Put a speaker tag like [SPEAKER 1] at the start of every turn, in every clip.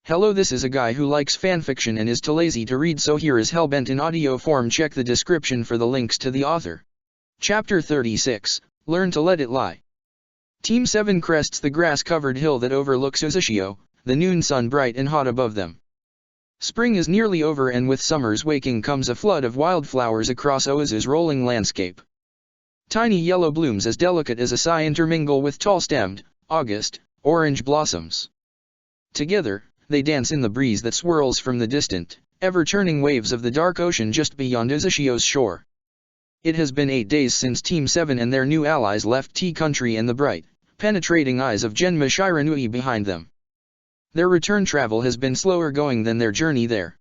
[SPEAKER 1] Hello, this is a guy who likes fanfiction and is too lazy to read, so here is Hellbent in audio form. Check the description for the links to the author. Chapter 36, Learn to Let It Lie. Team 7 crests the grass-covered hill that overlooks Uzushio, the noon sun bright and hot above them. Spring is nearly over, and with summer's waking comes a flood of wildflowers across Oazu's rolling landscape. Tiny yellow blooms as delicate as a sigh intermingle with tall-stemmed, August, orange blossoms. Together, they dance in the breeze that swirls from the distant, ever-turning waves of the dark ocean just beyond Uzushio's shore. It has been 8 days since Team 7 and their new allies left T-Country and the bright, penetrating eyes of Genma Shiranui behind them. Their return travel has been slower going than their journey there.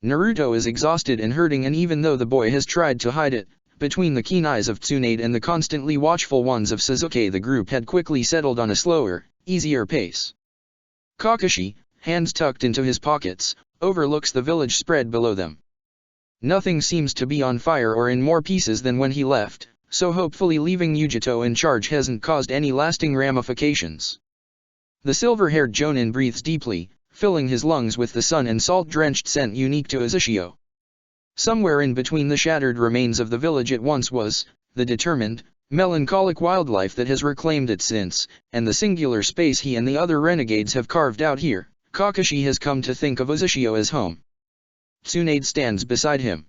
[SPEAKER 1] Naruto is exhausted and hurting, and even though the boy has tried to hide it, between the keen eyes of Tsunade and the constantly watchful ones of Sasuke, the group had quickly settled on a slower, easier pace. Kakashi, hands tucked into his pockets, overlooks the village spread below them. Nothing seems to be on fire or in more pieces than when he left, so hopefully leaving Yujito in charge hasn't caused any lasting ramifications. The silver-haired Jonin breathes deeply, filling his lungs with the sun and salt-drenched scent unique to Uzushio. Somewhere in between the shattered remains of the village it once was, the determined, melancholic wildlife that has reclaimed it since, and the singular space he and the other renegades have carved out here, Kakashi has come to think of Uzushio as home. Tsunade stands beside him.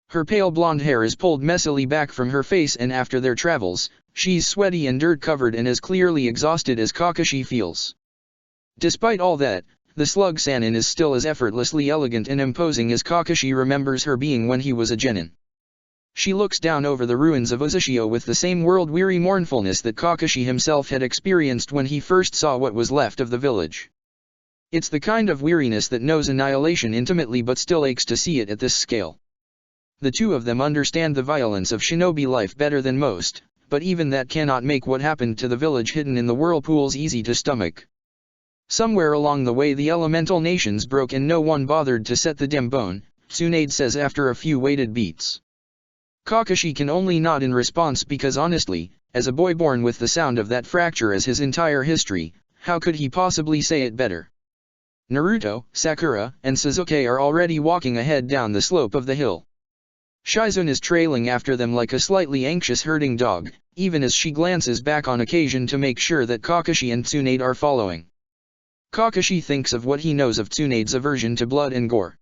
[SPEAKER 1] Her pale blonde hair is pulled messily back from her face, and after their travels, she's sweaty and dirt-covered and as clearly exhausted as Kakashi feels. Despite all that, the slug Sannin is still as effortlessly elegant and imposing as Kakashi remembers her being when he was a genin. She looks down over the ruins of Uzushio with the same world-weary mournfulness that Kakashi himself had experienced when he first saw what was left of the village. It's the kind of weariness that knows annihilation intimately but still aches to see it at this scale. The two of them understand the violence of shinobi life better than most, but even that cannot make what happened to the village hidden in the whirlpools easy to stomach. Somewhere along the way the elemental nations broke and no one bothered to set the dim bone, Tsunade says after a few weighted beats. Kakashi can only nod in response because honestly, as a boy born with the sound of that fracture as his entire history, how could he possibly say it better? Naruto, Sakura, and Sasuke are already walking ahead down the slope of the hill. Shizune is trailing after them like a slightly anxious herding dog, even as she glances back on occasion to make sure that Kakashi and Tsunade are following. Kakashi thinks of what he knows of Tsunade's aversion to blood and gore.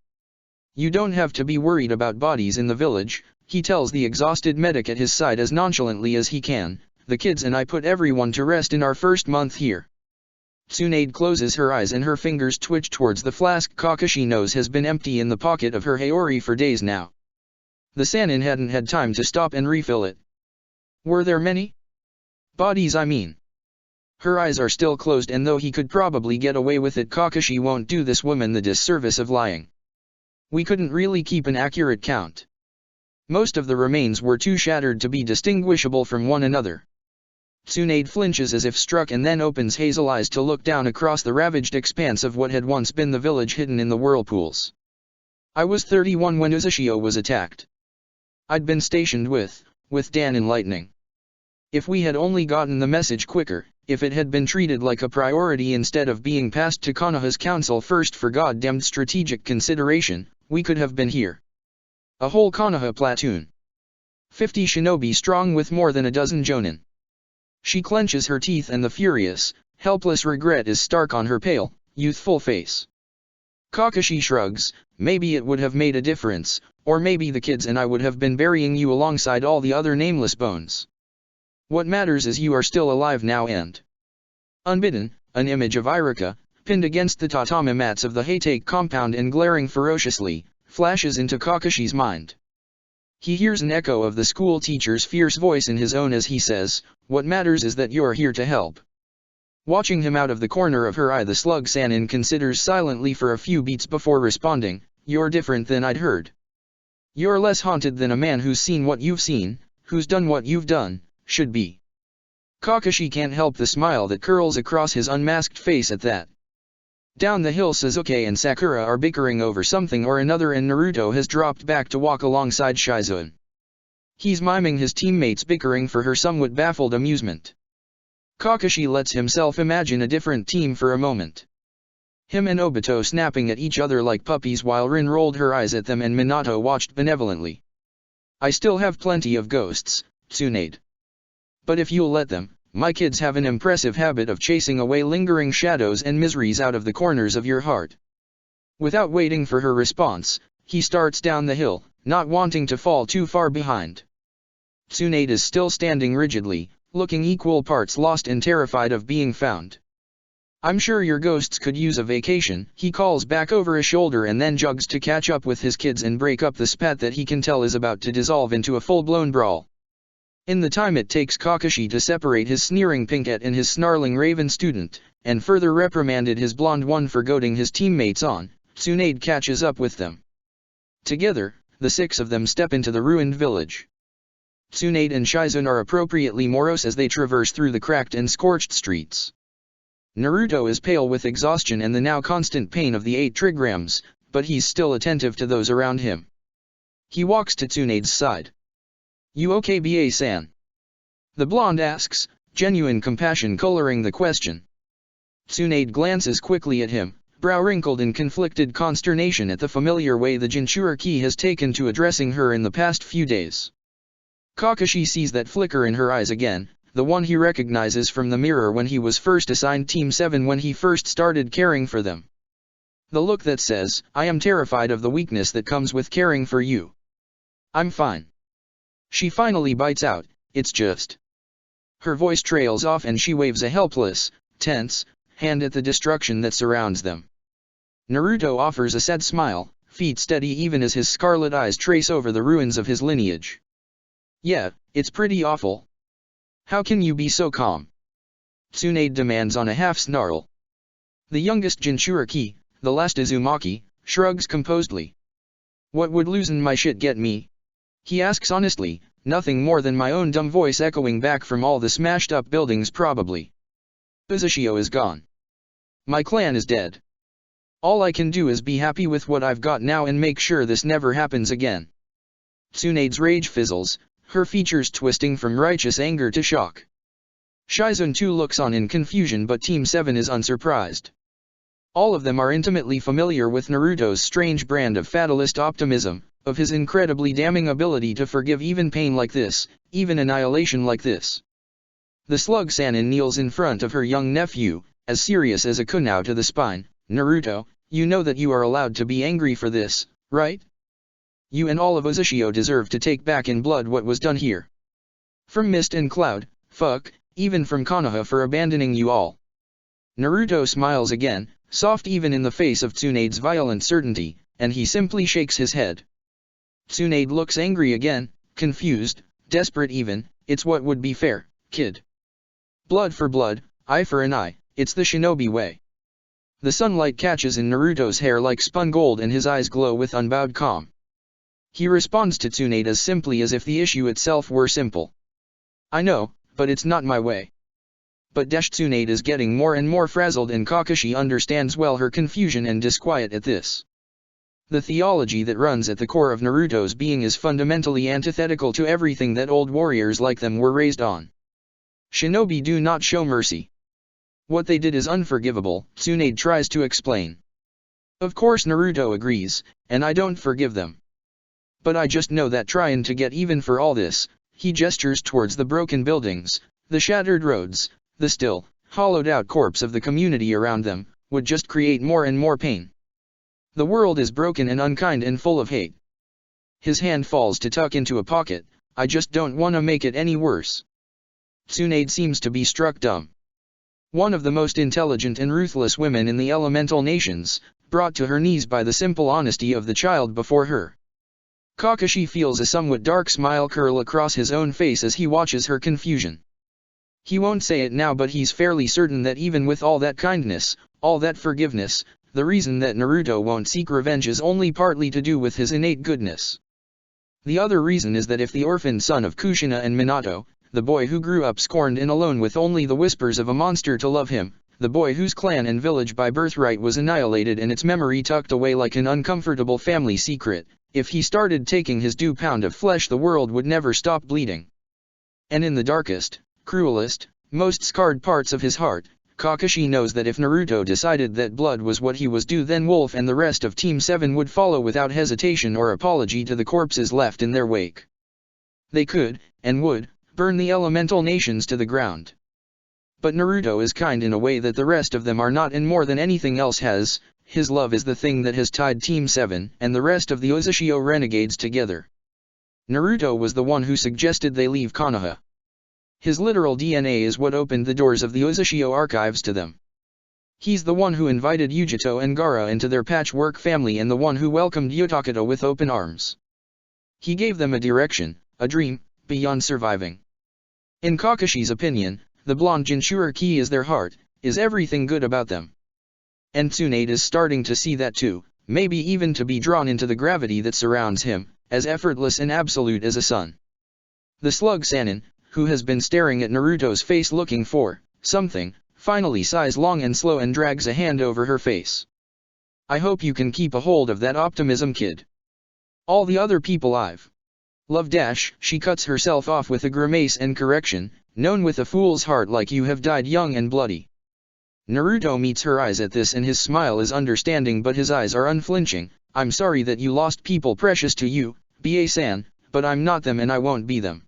[SPEAKER 1] You don't have to be worried about bodies in the village, he tells the exhausted medic at his side as nonchalantly as he can. The kids and I put everyone to rest in our first month here. Tsunade closes her eyes and her fingers twitch towards the flask Kakashi knows has been empty in the pocket of her Haori for days now. The Sannin hadn't had time to stop and refill it. Were there many? Bodies, I mean. Her eyes are still closed, and though he could probably get away with it, Kakashi won't do this woman the disservice of lying. We couldn't really keep an accurate count. Most of the remains were too shattered to be distinguishable from one another. Tsunade flinches as if struck and then opens hazel eyes to look down across the ravaged expanse of what had once been the village hidden in the whirlpools. I was 31 when Uzushio was attacked. I'd been stationed with Dan in Lightning. If we had only gotten the message quicker, if it had been treated like a priority instead of being passed to Konoha's council first for goddamned strategic consideration, we could have been here. A whole Konoha platoon. 50 shinobi strong with more than a dozen jonin. She clenches her teeth and the furious, helpless regret is stark on her pale, youthful face. Kakashi shrugs. Maybe it would have made a difference, or maybe the kids and I would have been burying you alongside all the other nameless bones. What matters is you are still alive now and unbidden. An image of Irika, pinned against the tatami mats of the Hatake compound and glaring ferociously, flashes into Kakashi's mind. He hears an echo of the school teacher's fierce voice in his own as he says, "What matters is that you're here to help." Watching him out of the corner of her eye, the slug Sannin considers silently for a few beats before responding, "You're different than I'd heard. You're less haunted than a man who's seen what you've seen, who's done what you've done, should be." Kakashi can't help the smile that curls across his unmasked face at that. Down the hill Sasuke and Sakura are bickering over something or another, and Naruto has dropped back to walk alongside Shizune. He's miming his teammates bickering for her somewhat baffled amusement. Kakashi lets himself imagine a different team for a moment. Him and Obito snapping at each other like puppies while Rin rolled her eyes at them and Minato watched benevolently. I still have plenty of ghosts, Tsunade. But if you'll let them, my kids have an impressive habit of chasing away lingering shadows and miseries out of the corners of your heart. Without waiting for her response, he starts down the hill, not wanting to fall too far behind. Tsunade is still standing rigidly, looking equal parts lost and terrified of being found. I'm sure your ghosts could use a vacation, he calls back over his shoulder and then jogs to catch up with his kids and break up the spat that he can tell is about to dissolve into a full-blown brawl. In the time it takes Kakashi to separate his sneering pinkette and his snarling raven student, and further reprimanded his blonde one for goading his teammates on, Tsunade catches up with them. Together, the six of them step into the ruined village. Tsunade and Shizune are appropriately morose as they traverse through the cracked and scorched streets. Naruto is pale with exhaustion and the now constant pain of the 8 trigrams, but he's still attentive to those around him. He walks to Tsunade's side. You okay, BA-san? The blonde asks, genuine compassion coloring the question. Tsunade glances quickly at him, brow wrinkled in conflicted consternation at the familiar way the Jinchuriki has taken to addressing her in the past few days. Kakashi sees that flicker in her eyes again, the one he recognizes from the mirror when he was first assigned Team 7 when he first started caring for them. The look that says, I am terrified of the weakness that comes with caring for you. I'm fine. She finally bites out, it's just. Her voice trails off and she waves a helpless, tense, hand at the destruction that surrounds them. Naruto offers a sad smile, feet steady even as his scarlet eyes trace over the ruins of his lineage. Yeah, it's pretty awful. How can you be so calm? Tsunade demands on a half-snarl. The youngest Jinchuriki, the last Uzumaki, shrugs composedly. What would losing my shit get me? He asks honestly, nothing more than my own dumb voice echoing back from all the smashed-up buildings probably. Uzushio is gone. My clan is dead. All I can do is be happy with what I've got now and make sure this never happens again. Tsunade's rage fizzles, her features twisting from righteous anger to shock. Shizune too looks on in confusion but Team 7 is unsurprised. All of them are intimately familiar with Naruto's strange brand of fatalist optimism, of his incredibly damning ability to forgive even pain like this, even annihilation like this. The slug Sannin kneels in front of her young nephew, as serious as a kunai to the spine. Naruto, you know that you are allowed to be angry for this, right? You and all of Uzushio deserve to take back in blood what was done here. From Mist and Cloud, fuck, even from Konoha for abandoning you all. Naruto smiles again, soft even in the face of Tsunade's violent certainty, and he simply shakes his head. Tsunade looks angry again, confused, desperate even, it's what would be fair, kid. Blood for blood, eye for an eye, it's the shinobi way. The sunlight catches in Naruto's hair like spun gold and his eyes glow with unbowed calm. He responds to Tsunade as simply as if the issue itself were simple. I know, but it's not my way. But Tsunade is getting more and more frazzled and Kakashi understands well her confusion and disquiet at this. The theology that runs at the core of Naruto's being is fundamentally antithetical to everything that old warriors like them were raised on. Shinobi do not show mercy. What they did is unforgivable, Tsunade tries to explain. Of course Naruto agrees, and I don't forgive them. But I just know that trying to get even for all this, he gestures towards the broken buildings, the shattered roads, the still, hollowed-out corpse of the community around them, would just create more and more pain. The world is broken and unkind and full of hate. His hand falls to tuck into a pocket, I just don't want to make it any worse. Tsunade seems to be struck dumb. One of the most intelligent and ruthless women in the elemental nations, brought to her knees by the simple honesty of the child before her. Kakashi feels a somewhat dark smile curl across his own face as he watches her confusion. He won't say it now but he's fairly certain that even with all that kindness, all that forgiveness, the reason that Naruto won't seek revenge is only partly to do with his innate goodness. The other reason is that if the orphaned son of Kushina and Minato, the boy who grew up scorned and alone with only the whispers of a monster to love him, the boy whose clan and village by birthright was annihilated and its memory tucked away like an uncomfortable family secret, if he started taking his due pound of flesh the world would never stop bleeding. And in the darkest, cruelest, most scarred parts of his heart, Kakashi knows that if Naruto decided that blood was what he was due, then Wolf and the rest of Team 7 would follow without hesitation or apology to the corpses left in their wake. They could, and would, burn the elemental nations to the ground. But Naruto is kind in a way that the rest of them are not, and more than anything else has, his love is the thing that has tied Team 7 and the rest of the Uzashio renegades together. Naruto was the one who suggested they leave Konoha. His literal DNA is what opened the doors of the Uzashio archives to them. He's the one who invited Yujito and Gaara into their patchwork family and the one who welcomed Yotakato with open arms. He gave them a direction, a dream, beyond surviving. In Kakashi's opinion, the blonde Jinchuriki is their heart, is everything good about them. And Tsunade is starting to see that too, maybe even to be drawn into the gravity that surrounds him, as effortless and absolute as a sun. The slug Sannin, who has been staring at Naruto's face looking for something, finally sighs long and slow and drags a hand over her face. I hope you can keep a hold of that optimism, kid. All the other people I've loved dash, she cuts herself off with a grimace and correction, known with a fool's heart like you have died young and bloody. Naruto meets her eyes at this and his smile is understanding but his eyes are unflinching. I'm sorry that you lost people precious to you, Ba-san, but I'm not them and I won't be them.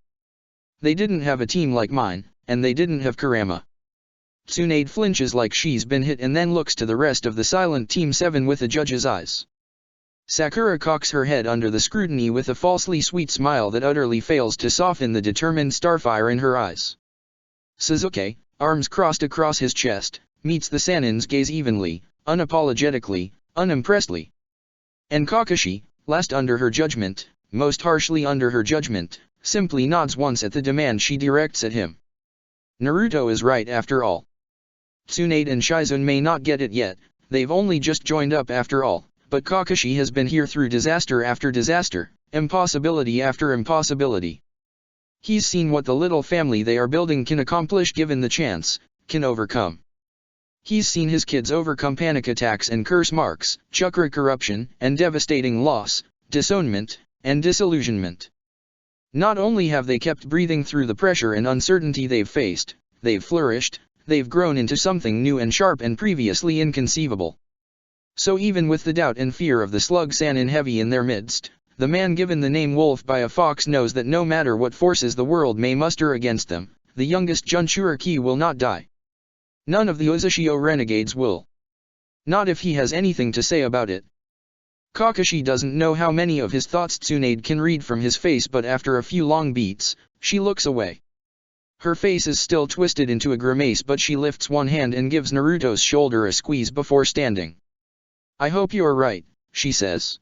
[SPEAKER 1] They didn't have a team like mine, and they didn't have Kurama. Tsunade flinches like she's been hit and then looks to the rest of the silent Team 7 with a judge's eyes. Sakura cocks her head under the scrutiny with a falsely sweet smile that utterly fails to soften the determined starfire in her eyes. Sasuke, arms crossed across his chest, meets the Sannin's gaze evenly, unapologetically, unimpressedly. And Kakashi, last under her judgment, most harshly under her judgment, simply nods once at the demand she directs at him. Naruto is right after all. Tsunade and Shizune may not get it yet, they've only just joined up after all, but Kakashi has been here through disaster after disaster, impossibility after impossibility. He's seen what the little family they are building can accomplish given the chance, can overcome. He's seen his kids overcome panic attacks and curse marks, chakra corruption, and devastating loss, disownment, and disillusionment. Not only have they kept breathing through the pressure and uncertainty they've faced, they've flourished, they've grown into something new and sharp and previously inconceivable. So even with the doubt and fear of the slug Sannin heavy in their midst, the man given the name Wolf by a fox knows that no matter what forces the world may muster against them, the youngest Jinchuriki will not die. None of the Uzashio renegades will. Not if he has anything to say about it. Kakashi doesn't know how many of his thoughts Tsunade can read from his face, but after a few long beats, she looks away. Her face is still twisted into a grimace, but she lifts one hand and gives Naruto's shoulder a squeeze before standing. I hope you're right, she says.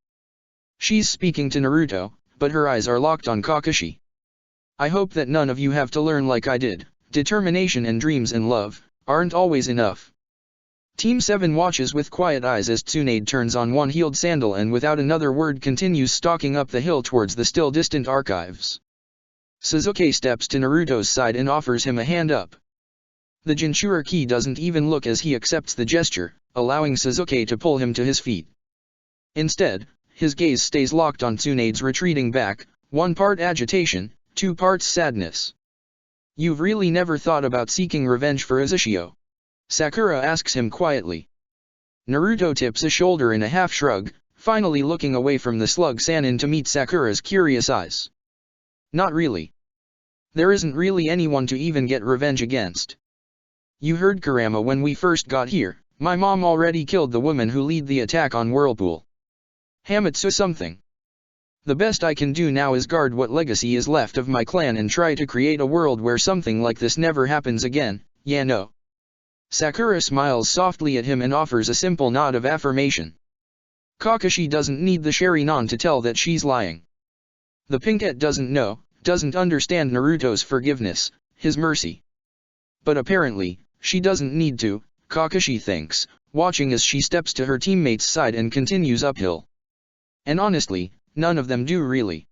[SPEAKER 1] She's speaking to Naruto, but her eyes are locked on Kakashi. I hope that none of you have to learn like I did. Determination and dreams and love aren't always enough. Team 7 watches with quiet eyes as Tsunade turns on one-heeled sandal and without another word continues stalking up the hill towards the still distant archives. Sasuke steps to Naruto's side and offers him a hand up. The Jinchuriki doesn't even look as he accepts the gesture, allowing Sasuke to pull him to his feet. Instead, his gaze stays locked on Tsunade's retreating back, one part agitation, two parts sadness. You've really never thought about seeking revenge for Uzashio? Sakura asks him quietly. Naruto tips a shoulder in a half shrug, finally looking away from the slug Sannin to meet Sakura's curious eyes. Not really. There isn't really anyone to even get revenge against. You heard Kurama when we first got here. My mom already killed the woman who led the attack on Whirlpool. Hamatsu something. The best I can do now is guard what legacy is left of my clan and try to create a world where something like this never happens again, yeah no. Sakura smiles softly at him and offers a simple nod of affirmation. Kakashi doesn't need the Sharingan to tell that she's lying. The Pinkette doesn't know, doesn't understand Naruto's forgiveness, his mercy. But apparently, she doesn't need to, Kakashi thinks, watching as she steps to her teammate's side and continues uphill. And honestly, none of them do really.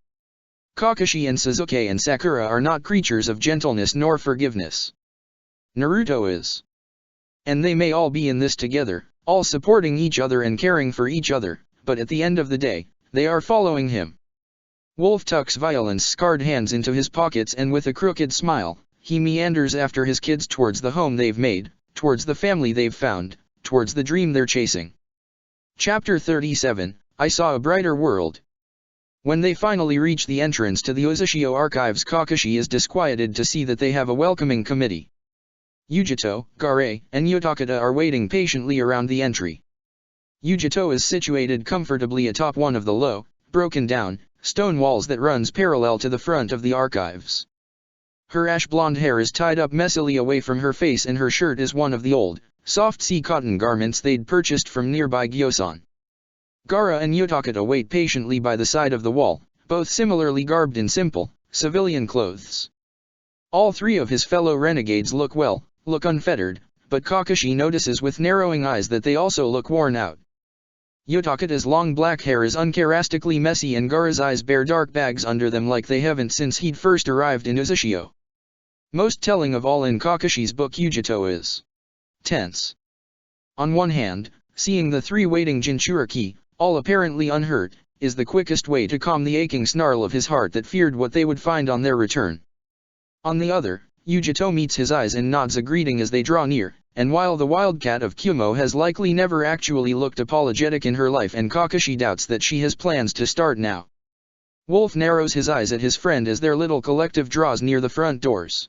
[SPEAKER 1] Kakashi and Sasuke and Sakura are not creatures of gentleness nor forgiveness. Naruto is. And they may all be in this together, all supporting each other and caring for each other, but at the end of the day, they are following him. Wolf tucks violence-scarred hands into his pockets and with a crooked smile, he meanders after his kids towards the home they've made, towards the family they've found, towards the dream they're chasing. Chapter 37, I Saw a Brighter World. When they finally reach the entrance to the Uzushio archives, Kakashi is disquieted to see that they have a welcoming committee. Yujito, Gaara, and Yotakata are waiting patiently around the entry. Yujito is situated comfortably atop one of the low, broken down, stone walls that runs parallel to the front of the archives. Her ash-blonde hair is tied up messily away from her face and her shirt is one of the old, soft sea cotton garments they'd purchased from nearby Gyosan. Gaara and Yotakata wait patiently by the side of the wall, both similarly garbed in simple, civilian clothes. All three of his fellow renegades look unfettered, but Kakashi notices with narrowing eyes that they also look worn out. Yotakata's long black hair is uncharacteristically messy and Gaara's eyes bear dark bags under them like they haven't since he'd first arrived in Uzushio. Most telling of all in Kakashi's book, Yujito is tense. On one hand, seeing the three waiting Jinchuriki, all apparently unhurt, is the quickest way to calm the aching snarl of his heart that feared what they would find on their return. On the other, Yujito meets his eyes and nods a greeting as they draw near, and while the wildcat of Kumo has likely never actually looked apologetic in her life and Kakashi doubts that she has plans to start now. Wolf narrows his eyes at his friend as their little collective draws near the front doors.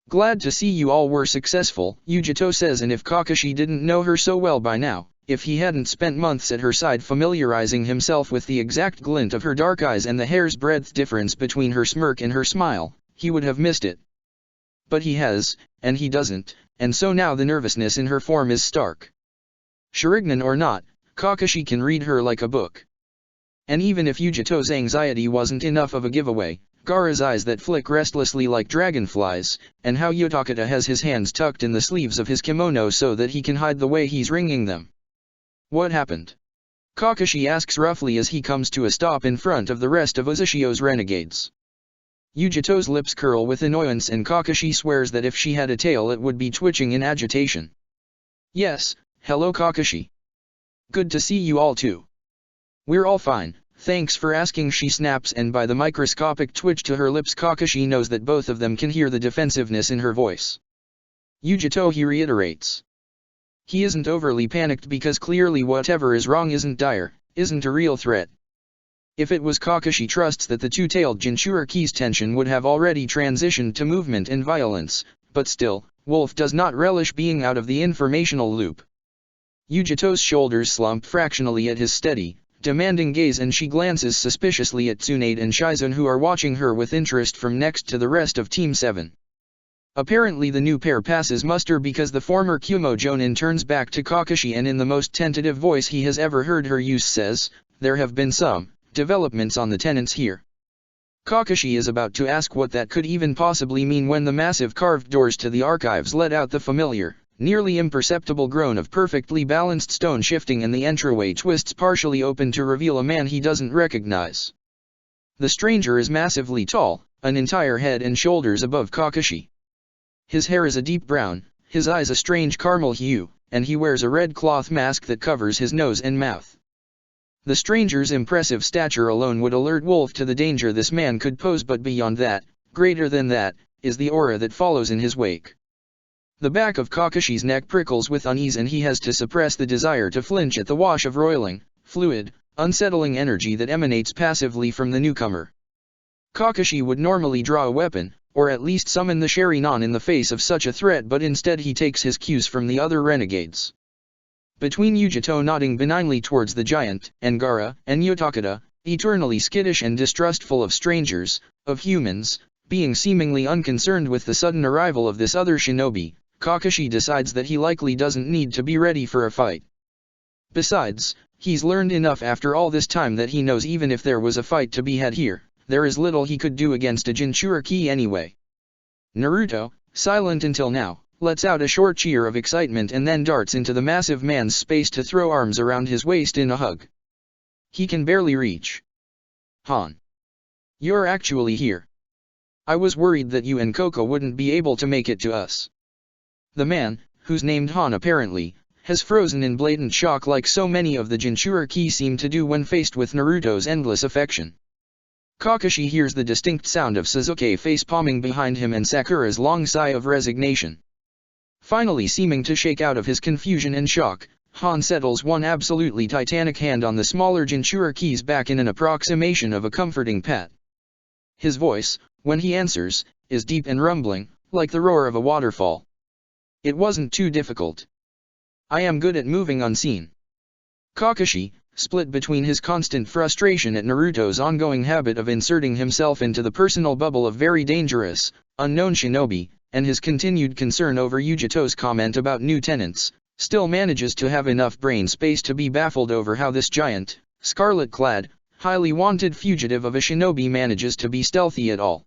[SPEAKER 1] Glad to see you all were successful, Yujito says, and if Kakashi didn't know her so well by now, if he hadn't spent months at her side familiarizing himself with the exact glint of her dark eyes and the hair's breadth difference between her smirk and her smile, he would have missed it. But he has, and he doesn't, and so now the nervousness in her form is stark. Sharingan or not, Kakashi can read her like a book. And even if Yujito's anxiety wasn't enough of a giveaway, Gaara's eyes that flick restlessly like dragonflies, and how Yotakata has his hands tucked in the sleeves of his kimono so that he can hide the way he's wringing them. What happened? Kakashi asks roughly as he comes to a stop in front of the rest of Uzushio's renegades. Yujito's lips curl with annoyance and Kakashi swears that if she had a tail it would be twitching in agitation. Yes, hello Kakashi. Good to see you all too. We're all fine, thanks for asking, she snaps, and by the microscopic twitch to her lips Kakashi knows that both of them can hear the defensiveness in her voice. Yujito, he reiterates. He isn't overly panicked because clearly whatever is wrong isn't dire, isn't a real threat. If it was, Kakashi trusts that the two-tailed Jinchuriki's tension would have already transitioned to movement and violence, but still, Wolf does not relish being out of the informational loop. Yujito's shoulders slump fractionally at his steady, demanding gaze and she glances suspiciously at Tsunade and Shizun, who are watching her with interest from next to the rest of Team 7. Apparently the new pair passes muster because the former Kumo Jonin turns back to Kakashi and in the most tentative voice he has ever heard her use says, "There have been some developments on the tenants here." Kakashi is about to ask what that could even possibly mean when the massive carved doors to the archives let out the familiar, nearly imperceptible groan of perfectly balanced stone shifting and the entryway twists partially open to reveal a man he doesn't recognize. The stranger is massively tall, an entire head and shoulders above Kakashi. His hair is a deep brown, his eyes a strange caramel hue, and he wears a red cloth mask that covers his nose and mouth. The stranger's impressive stature alone would alert Wolf to the danger this man could pose, but beyond that, greater than that, is the aura that follows in his wake. The back of Kakashi's neck prickles with unease and he has to suppress the desire to flinch at the wash of roiling, fluid, unsettling energy that emanates passively from the newcomer. Kakashi would normally draw a weapon, or at least summon the Sharingan in the face of such a threat, but instead he takes his cues from the other renegades. Between Yujito nodding benignly towards the giant, and Gaara, and Yotakata, eternally skittish and distrustful of strangers, of humans, being seemingly unconcerned with the sudden arrival of this other shinobi, Kakashi decides that he likely doesn't need to be ready for a fight. Besides, he's learned enough after all this time that he knows even if there was a fight to be had here, there is little he could do against a Jinchuriki anyway. Naruto, silent until now, lets out a short cheer of excitement and then darts into the massive man's space to throw arms around his waist in a hug. He can barely reach. Han. You're actually here. I was worried that you and Coco wouldn't be able to make it to us. The man, who's named Han apparently, has frozen in blatant shock like so many of the Jinchuriki seem to do when faced with Naruto's endless affection. Kakashi hears the distinct sound of Sasuke face-palming behind him and Sakura's long sigh of resignation. Finally seeming to shake out of his confusion and shock, Han settles one absolutely titanic hand on the smaller Jinchuriki's back in an approximation of a comforting pat. His voice, when he answers, is deep and rumbling, like the roar of a waterfall. It wasn't too difficult. I am good at moving unseen. Kakashi, split between his constant frustration at Naruto's ongoing habit of inserting himself into the personal bubble of very dangerous, unknown shinobi, and his continued concern over Yugito's comment about new tenants, still manages to have enough brain space to be baffled over how this giant, scarlet-clad, highly wanted fugitive of a shinobi manages to be stealthy at all.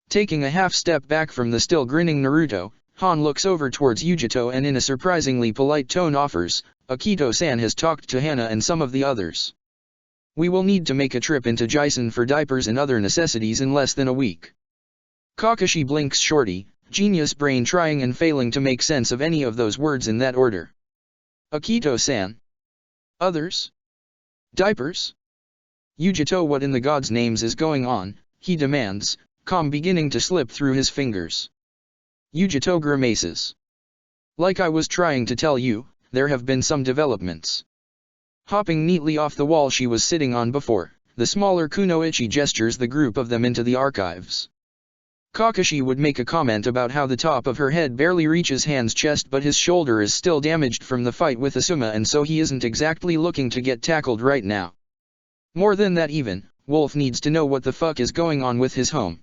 [SPEAKER 1] Taking a half step back from the still grinning Naruto, Han looks over towards Yugito and in a surprisingly polite tone offers, Akito-san has talked to Hana and some of the others. We will need to make a trip into Jason for diapers and other necessities in less than a week. Kakashi blinks shorty, genius brain trying and failing to make sense of any of those words in that order. Akito-san? Others? Diapers? Yugito, what in the gods' names is going on, he demands, calm beginning to slip through his fingers. Yugito grimaces. Like I was trying to tell you, there have been some developments. Hopping neatly off the wall she was sitting on before, the smaller Kunoichi gestures the group of them into the archives. Kakashi would make a comment about how the top of her head barely reaches Han's chest, but his shoulder is still damaged from the fight with Asuma, and so he isn't exactly looking to get tackled right now. More than that even, Wolf needs to know what the fuck is going on with his home.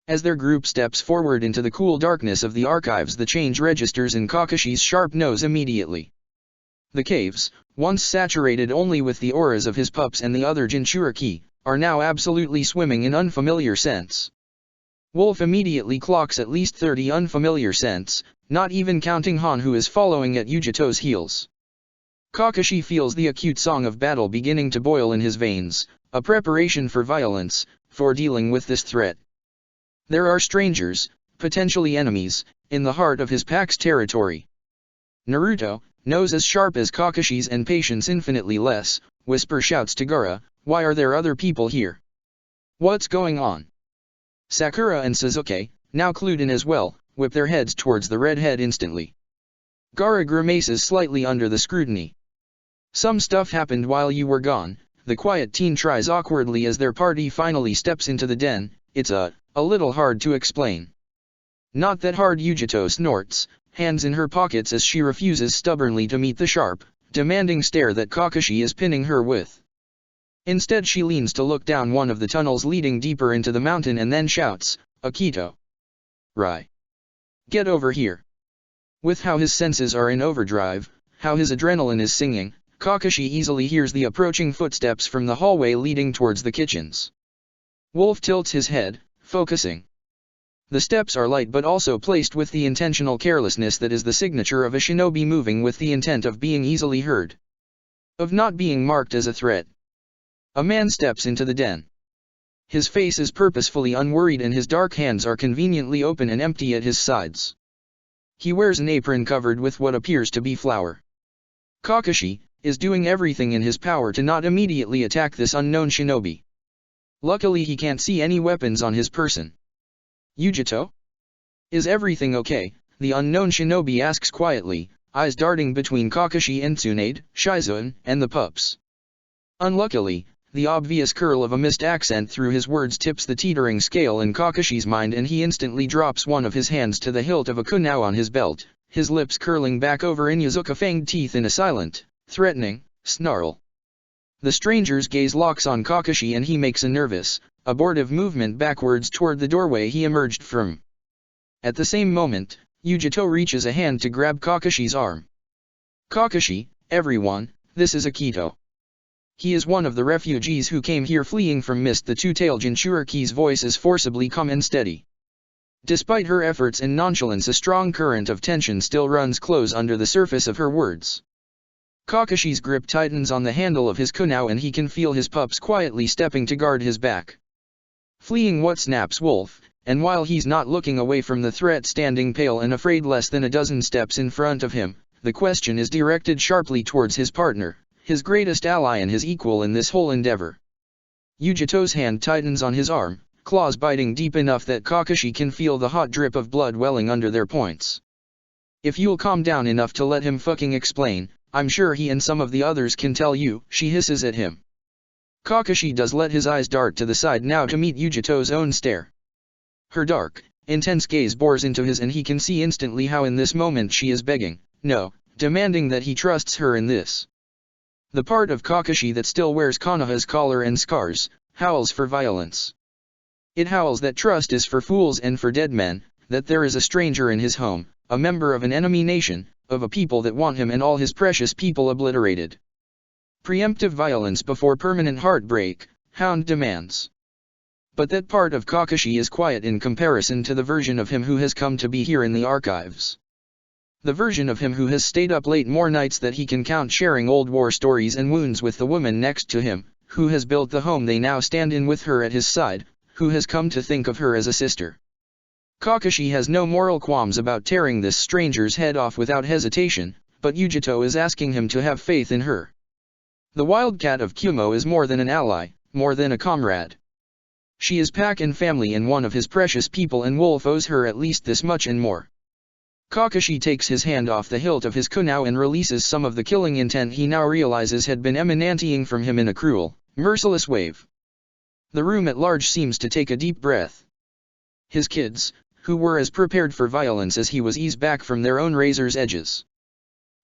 [SPEAKER 1] As their group steps forward into the cool darkness of the archives, the change registers in Kakashi's sharp nose immediately. The caves, once saturated only with the auras of his pups and the other Jinchuriki, are now absolutely swimming in unfamiliar scents. Wolf immediately clocks at least 30 unfamiliar scents, not even counting Han, who is following at Yugito's heels. Kakashi feels the acute song of battle beginning to boil in his veins, a preparation for violence, for dealing with this threat. There are strangers, potentially enemies, in the heart of his pack's territory. Naruto, nose as sharp as Kakashi's and patience infinitely less, whisper shouts to Gaara, why are there other people here? What's going on? Sakura and Sasuke, now clued in as well, whip their heads towards the redhead instantly. Gaara grimaces slightly under the scrutiny. Some stuff happened while you were gone, the quiet teen tries awkwardly as their party finally steps into the den. It's a little hard to explain. Not that hard, Yugito snorts, hands in her pockets as she refuses stubbornly to meet the sharp, demanding stare that Kakashi is pinning her with. Instead she leans to look down one of the tunnels leading deeper into the mountain and then shouts, Akito. Right. Get over here. With how his senses are in overdrive, how his adrenaline is singing, Kakashi easily hears the approaching footsteps from the hallway leading towards the kitchens. Wolf tilts his head, focusing. The steps are light but also placed with the intentional carelessness that is the signature of a shinobi, moving with the intent of being easily heard. Of not being marked as a threat. A man steps into the den. His face is purposefully unworried and his dark hands are conveniently open and empty at his sides. He wears an apron covered with what appears to be flour. Kakashi is doing everything in his power to not immediately attack this unknown shinobi. Luckily he can't see any weapons on his person. Yugito? Is everything okay? The unknown shinobi asks quietly, eyes darting between Kakashi and Tsunade, Shizune, and the pups. Unluckily, the obvious curl of a missed accent through his words tips the teetering scale in Kakashi's mind, and he instantly drops one of his hands to the hilt of a kunai on his belt, his lips curling back over Inuzuka fanged teeth in a silent, threatening, snarl. The stranger's gaze locks on Kakashi and he makes a nervous, abortive movement backwards toward the doorway he emerged from. At the same moment, Yugito reaches a hand to grab Kakashi's arm. Kakashi, everyone, this is Akito. He is one of the refugees who came here fleeing from Mist. The two-tailed Jinchuriki's voice is forcibly calm and steady. Despite her efforts and nonchalance, a strong current of tension still runs close under the surface of her words. Kakashi's grip tightens on the handle of his kunai and he can feel his pups quietly stepping to guard his back. Fleeing what, snaps Wolf, and while he's not looking away from the threat standing pale and afraid less than a dozen steps in front of him, the question is directed sharply towards his partner, his greatest ally and his equal in this whole endeavor. Yugito's hand tightens on his arm, claws biting deep enough that Kakashi can feel the hot drip of blood welling under their points. If you'll calm down enough to let him fucking explain, I'm sure he and some of the others can tell you, she hisses at him. Kakashi does let his eyes dart to the side now to meet Yugito's own stare. Her dark, intense gaze bores into his and he can see instantly how in this moment she is begging, no, demanding that he trusts her in this. The part of Kakashi that still wears Konoha's collar and scars, howls for violence. It howls that trust is for fools and for dead men, that there is a stranger in his home, a member of an enemy nation, of a people that want him and all his precious people obliterated. Preemptive violence before permanent heartbreak, Hound demands. But that part of Kakashi is quiet in comparison to the version of him who has come to be here in the archives. The version of him who has stayed up late more nights that he can count sharing old war stories and wounds with the woman next to him, who has built the home they now stand in with her at his side, who has come to think of her as a sister. Kakashi has no moral qualms about tearing this stranger's head off without hesitation, but Yugito is asking him to have faith in her. The wildcat of Kumo is more than an ally, more than a comrade. She is pack and family and one of his precious people, and Wolf owes her at least this much and more. Kakashi takes his hand off the hilt of his kunai and releases some of the killing intent he now realizes had been emanating from him in a cruel, merciless wave. The room at large seems to take a deep breath. His kids, who were as prepared for violence as he was, ease back from their own razor's edges.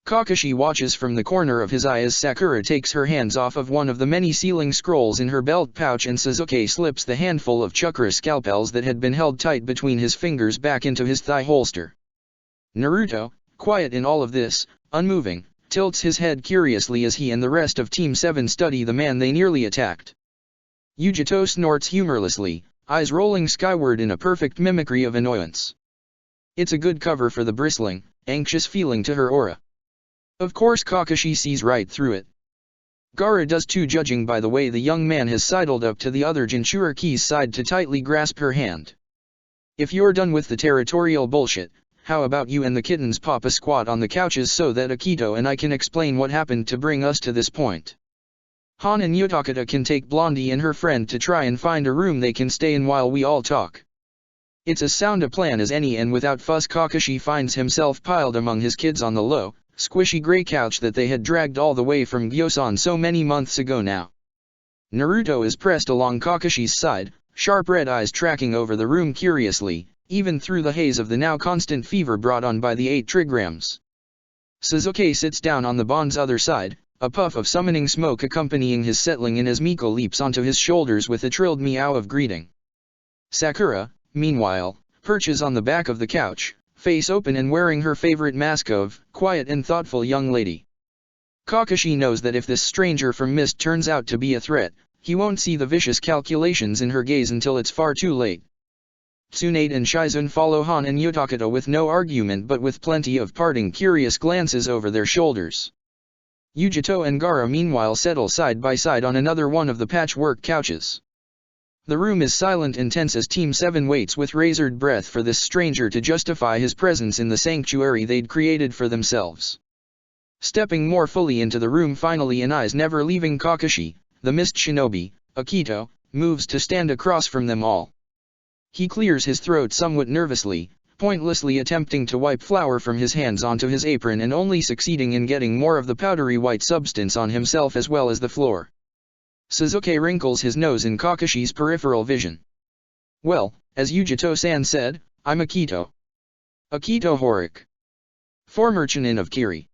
[SPEAKER 1] Kakashi watches from the corner of his eye as Sakura takes her hands off of one of the many sealing scrolls in her belt pouch and Sasuke slips the handful of chakra scalpels that had been held tight between his fingers back into his thigh holster. Naruto, quiet in all of this, unmoving, tilts his head curiously as he and the rest of Team 7 study the man they nearly attacked. Yugito snorts humorlessly, eyes rolling skyward in a perfect mimicry of annoyance. It's a good cover for the bristling, anxious feeling to her aura. Of course Kakashi sees right through it. Gaara does too, judging by the way the young man has sidled up to the other Jinchuriki's side to tightly grasp her hand. If you're done with the territorial bullshit, how about you and the kittens pop a squat on the couches so that Akito and I can explain what happened to bring us to this point. Han and Yotakata can take Blondie and her friend to try and find a room they can stay in while we all talk. It's as sound a plan as any, and without fuss Kakashi finds himself piled among his kids on the low, squishy gray couch that they had dragged all the way from Gyosan so many months ago now. Naruto is pressed along Kakashi's side, sharp red eyes tracking over the room curiously, even through the haze of the now constant fever brought on by the 8 trigrams. Sasuke sits down on the bond's other side, a puff of summoning smoke accompanying his settling in as Miko leaps onto his shoulders with a trilled meow of greeting. Sakura, meanwhile, perches on the back of the couch, face open and wearing her favorite mask of quiet and thoughtful young lady. Kakashi knows that if this stranger from Mist turns out to be a threat, he won't see the vicious calculations in her gaze until it's far too late. Tsunade and Shizune follow Han and Yotakata with no argument but with plenty of parting curious glances over their shoulders. Yugito and Gaara meanwhile settle side by side on another one of the patchwork couches. The room is silent and tense as Team 7 waits with razored breath for this stranger to justify his presence in the sanctuary they'd created for themselves. Stepping more fully into the room finally and eyes never leaving Kakashi, the Mist Shinobi, Akito, moves to stand across from them all. He clears his throat somewhat nervously, pointlessly attempting to wipe flour from his hands onto his apron and only succeeding in getting more of the powdery white substance on himself as well as the floor. Sasuke wrinkles his nose in Kakashi's peripheral vision. Well, as Yugito-san said, I'm Akito. Akito Horik. Former Chunin of Kiri.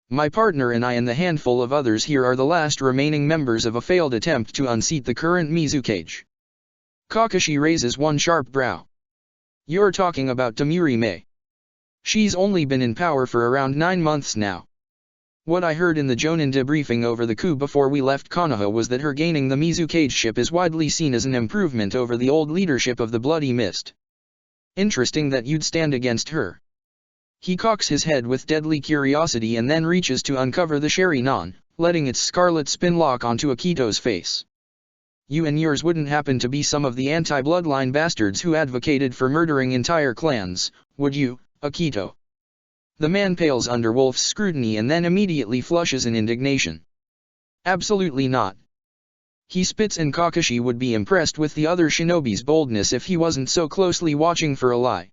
[SPEAKER 1] My partner and I and the handful of others here are the last remaining members of a failed attempt to unseat the current Mizukage. Kakashi raises one sharp brow. You're talking about Tamuri Mei. She's only been in power for around 9 months now. What I heard in the Jonin debriefing over the coup before we left Konoha was that her gaining the Mizukage ship is widely seen as an improvement over the old leadership of the Bloody Mist. Interesting that you'd stand against her. He cocks his head with deadly curiosity and then reaches to uncover the Sharingan, letting its scarlet spin lock onto Akito's face. You and yours wouldn't happen to be some of the anti-bloodline bastards who advocated for murdering entire clans, would you, Akito? The man pales under Wolf's scrutiny and then immediately flushes in indignation. Absolutely not. He spits, and Kakashi would be impressed with the other shinobi's boldness if he wasn't so closely watching for a lie.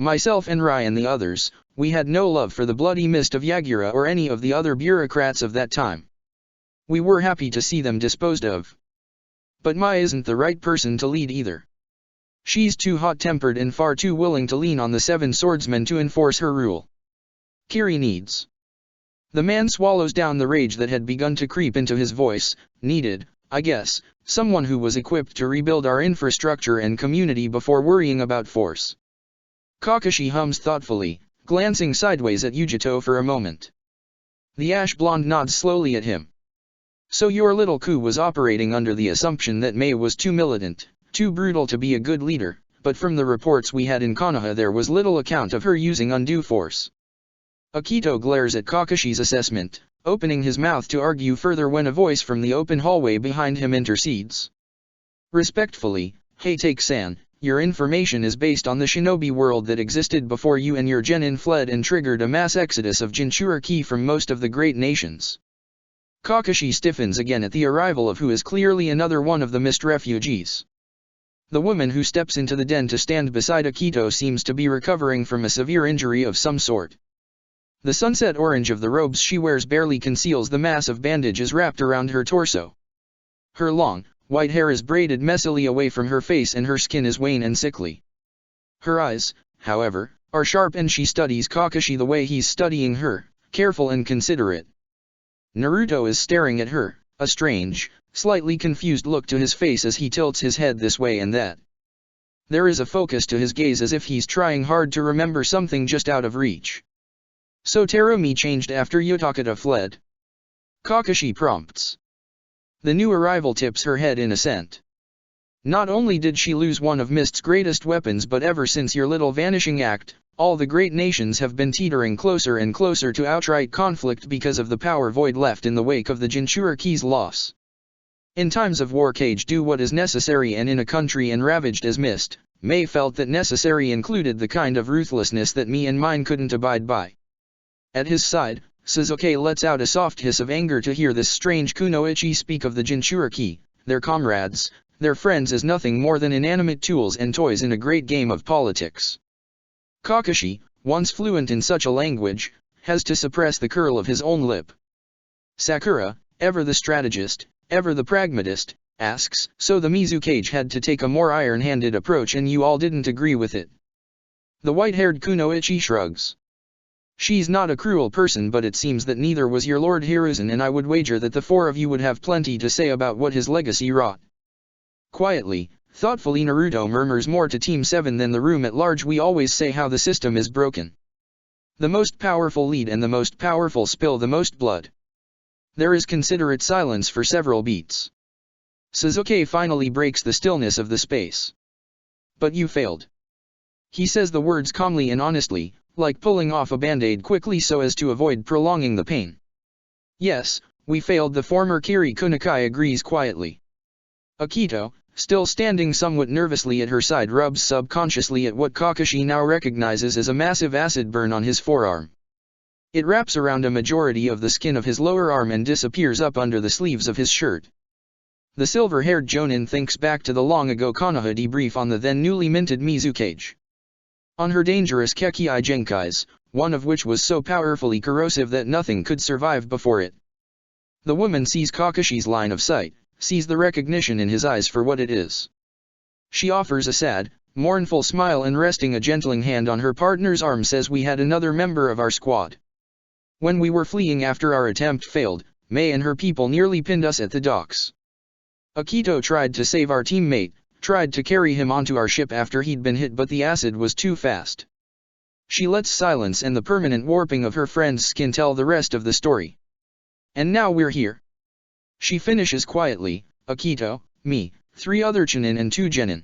[SPEAKER 1] Myself and Rai and the others, we had no love for the bloody mist of Yagura or any of the other bureaucrats of that time. We were happy to see them disposed of. But Mai isn't the right person to lead either. She's too hot-tempered and far too willing to lean on the 7 swordsmen to enforce her rule. Kiri needs. The man swallows down the rage that had begun to creep into his voice, needed, I guess, someone who was equipped to rebuild our infrastructure and community before worrying about force. Kakashi hums thoughtfully, glancing sideways at Yujito for a moment. The ash-blonde nods slowly at him. So your little coup was operating under the assumption that Mei was too militant, too brutal to be a good leader, but from the reports we had in Konoha there was little account of her using undue force. Akito glares at Kakashi's assessment, opening his mouth to argue further when a voice from the open hallway behind him intercedes. Respectfully, Heitake-san, your information is based on the shinobi world that existed before you and your genin fled and triggered a mass exodus of Jinchuriki from most of the great nations. Kakashi stiffens again at the arrival of who is clearly another one of the mist refugees. The woman who steps into the den to stand beside Akito seems to be recovering from a severe injury of some sort. The sunset orange of the robes she wears barely conceals the mass of bandages wrapped around her torso. Her long, white hair is braided messily away from her face and her skin is wan and sickly. Her eyes, however, are sharp and she studies Kakashi the way he's studying her, careful and considerate. Naruto is staring at her, a strange, slightly confused look to his face as he tilts his head this way and that. There is a focus to his gaze as if he's trying hard to remember something just out of reach. So Terumi changed after Yotakata fled? Kakashi prompts. The new arrival tips her head in assent. Not only did she lose one of Mist's greatest weapons but ever since your little vanishing act, all the great nations have been teetering closer and closer to outright conflict because of the power void left in the wake of the Jinchuriki's loss. In times of war Cage do what is necessary and in a country enravaged as mist, Mei felt that necessary included the kind of ruthlessness that me and mine couldn't abide by. At his side, Sasuke lets out a soft hiss of anger to hear this strange kunoichi speak of the Jinchuriki, their comrades, their friends as nothing more than inanimate tools and toys in a great game of politics. Kakashi, once fluent in such a language, has to suppress the curl of his own lip. Sakura, ever the strategist, ever the pragmatist, asks, so the Mizukage had to take a more iron-handed approach and you all didn't agree with it. The white-haired kunoichi shrugs. She's not a cruel person but it seems that neither was your Lord Hiruzen and I would wager that the 4 of you would have plenty to say about what his legacy wrought. Quietly, thoughtfully Naruto murmurs more to Team 7 than the room at large. We always say how the system is broken. The most powerful lead and the most powerful spill the most blood. There is considerate silence for several beats. Sasuke finally breaks the stillness of the space. But you failed. He says the words calmly and honestly, like pulling off a band-aid quickly so as to avoid prolonging the pain. Yes, we failed. The former Kiri Kunokai agrees quietly. Akito, still standing somewhat nervously at her side, rubs subconsciously at what Kakashi now recognizes as a massive acid burn on his forearm. It wraps around a majority of the skin of his lower arm and disappears up under the sleeves of his shirt. The silver-haired Jonin thinks back to the long-ago Konoha debrief on the then newly minted Mizukage. On her dangerous Kekii Genkais, one of which was so powerfully corrosive that nothing could survive before it. The woman sees Kakashi's line of sight, sees the recognition in his eyes for what it is. She offers a sad, mournful smile and resting a gentling hand on her partner's arm says, we had another member of our squad. When we were fleeing after our attempt failed, Mei and her people nearly pinned us at the docks. Akito tried to save our teammate, tried to carry him onto our ship after he'd been hit but the acid was too fast. She lets silence and the permanent warping of her friend's skin tell the rest of the story. And now we're here. She finishes quietly, Akito, me, 3 other Chunin and 2 Genin.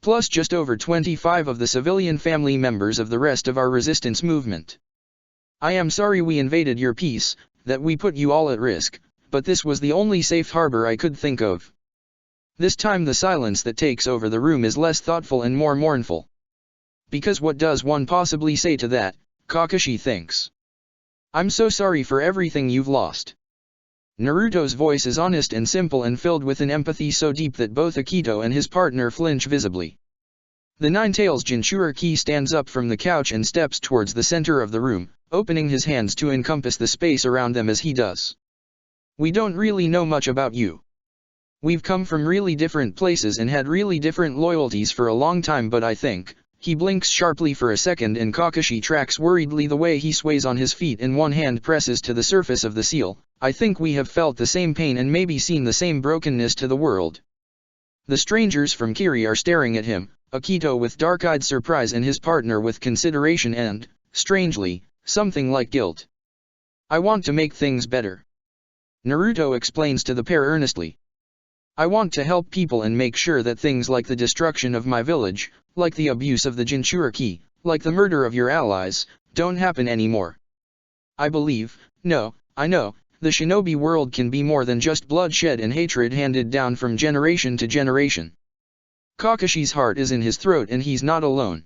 [SPEAKER 1] Plus just over 25 of the civilian family members of the rest of our resistance movement. I am sorry we invaded your peace, that we put you all at risk, but this was the only safe harbor I could think of. This time the silence that takes over the room is less thoughtful and more mournful. Because what does one possibly say to that, Kakashi thinks. I'm so sorry for everything you've lost. Naruto's voice is honest and simple and filled with an empathy so deep that both Akito and his partner flinch visibly. The Nine-Tails Jinchuriki stands up from the couch and steps towards the center of the room, opening his hands to encompass the space around them as he does. We don't really know much about you. We've come from really different places and had really different loyalties for a long time, but I think, he blinks sharply for a second and Kakashi tracks worriedly the way he sways on his feet and one hand presses to the surface of the seal. I think we have felt the same pain and maybe seen the same brokenness to the world. The strangers from Kiri are staring at him, Akito with dark-eyed surprise and his partner with consideration and, strangely, something like guilt. I want to make things better. Naruto explains to the pair earnestly. I want to help people and make sure that things like the destruction of my village, like the abuse of the Jinchuriki, like the murder of your allies, don't happen anymore. I believe, no, I know, the shinobi world can be more than just bloodshed and hatred handed down from generation to generation. Kakashi's heart is in his throat and he's not alone.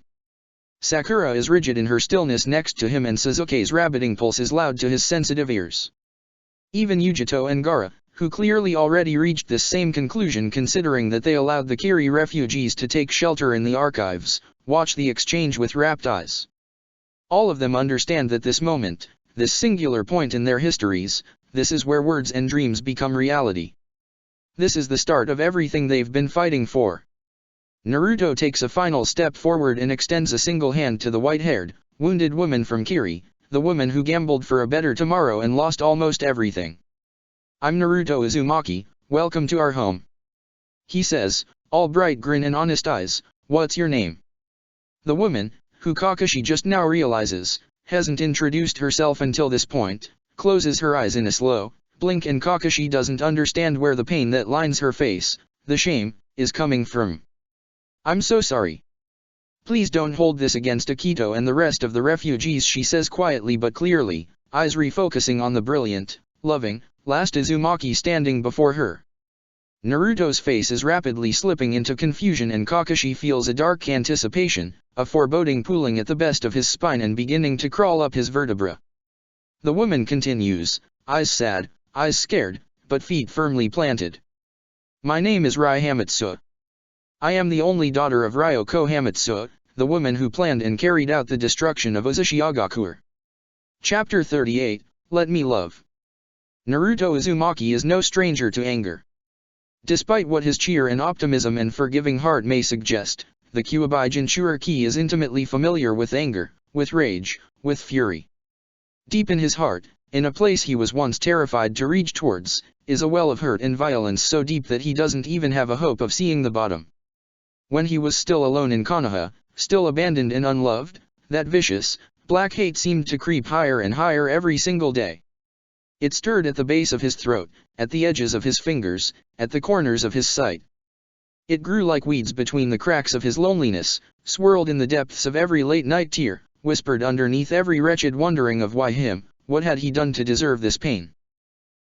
[SPEAKER 1] Sakura is rigid in her stillness next to him and Sasuke's rabbiting pulse is loud to his sensitive ears. Even Yujito and Gaara, who clearly already reached this same conclusion considering that they allowed the Kiri refugees to take shelter in the archives, watch the exchange with rapt eyes. All of them understand that this moment, this singular point in their histories, this is where words and dreams become reality. This is the start of everything they've been fighting for. Naruto takes a final step forward and extends a single hand to the white-haired, wounded woman from Kiri, the woman who gambled for a better tomorrow and lost almost everything. I'm Naruto Uzumaki, welcome to our home. He says, all bright grin and honest eyes, what's your name? The woman, who Kakashi just now realizes, hasn't introduced herself until this point, closes her eyes in a slow blink and Kakashi doesn't understand where the pain that lines her face, the shame, is coming from. I'm so sorry. Please don't hold this against Akito and the rest of the refugees, she says quietly but clearly, eyes refocusing on the brilliant, loving, last Uzumaki standing before her. Naruto's face is rapidly slipping into confusion and Kakashi feels a dark anticipation, a foreboding pulling at the best of his spine and beginning to crawl up his vertebra. The woman continues, eyes sad, eyes scared, but feet firmly planted. My name is Rai Hamatsu. I am the only daughter of Ryoko Hamatsu, the woman who planned and carried out the destruction of Uzushiagakuer. Chapter 38, Let Me Love. Naruto Uzumaki is no stranger to anger. Despite what his cheer and optimism and forgiving heart may suggest, the Kyuubi Jinchuriki is intimately familiar with anger, with rage, with fury. Deep in his heart, in a place he was once terrified to reach towards, is a well of hurt and violence so deep that he doesn't even have a hope of seeing the bottom. When he was still alone in Konoha, still abandoned and unloved, that vicious, black hate seemed to creep higher and higher every single day. It stirred at the base of his throat, at the edges of his fingers, at the corners of his sight. It grew like weeds between the cracks of his loneliness, swirled in the depths of every late-night tear, whispered underneath every wretched wondering of why him, what had he done to deserve this pain.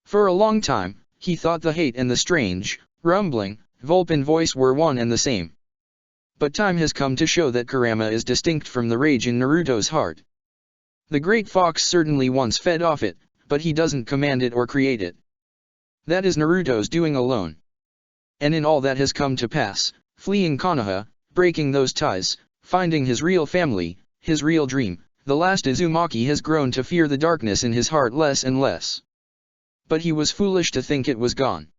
[SPEAKER 1] For a long time, he thought the hate and the strange, rumbling, Vulpin voice were one and the same. But time has come to show that Kurama is distinct from the rage in Naruto's heart. The great fox certainly once fed off it, but he doesn't command it or create it. That is Naruto's doing alone. And in all that has come to pass, fleeing Konoha, breaking those ties, finding his real family, his real dream, the last Uzumaki has grown to fear the darkness in his heart less and less. But he was foolish to think it was gone.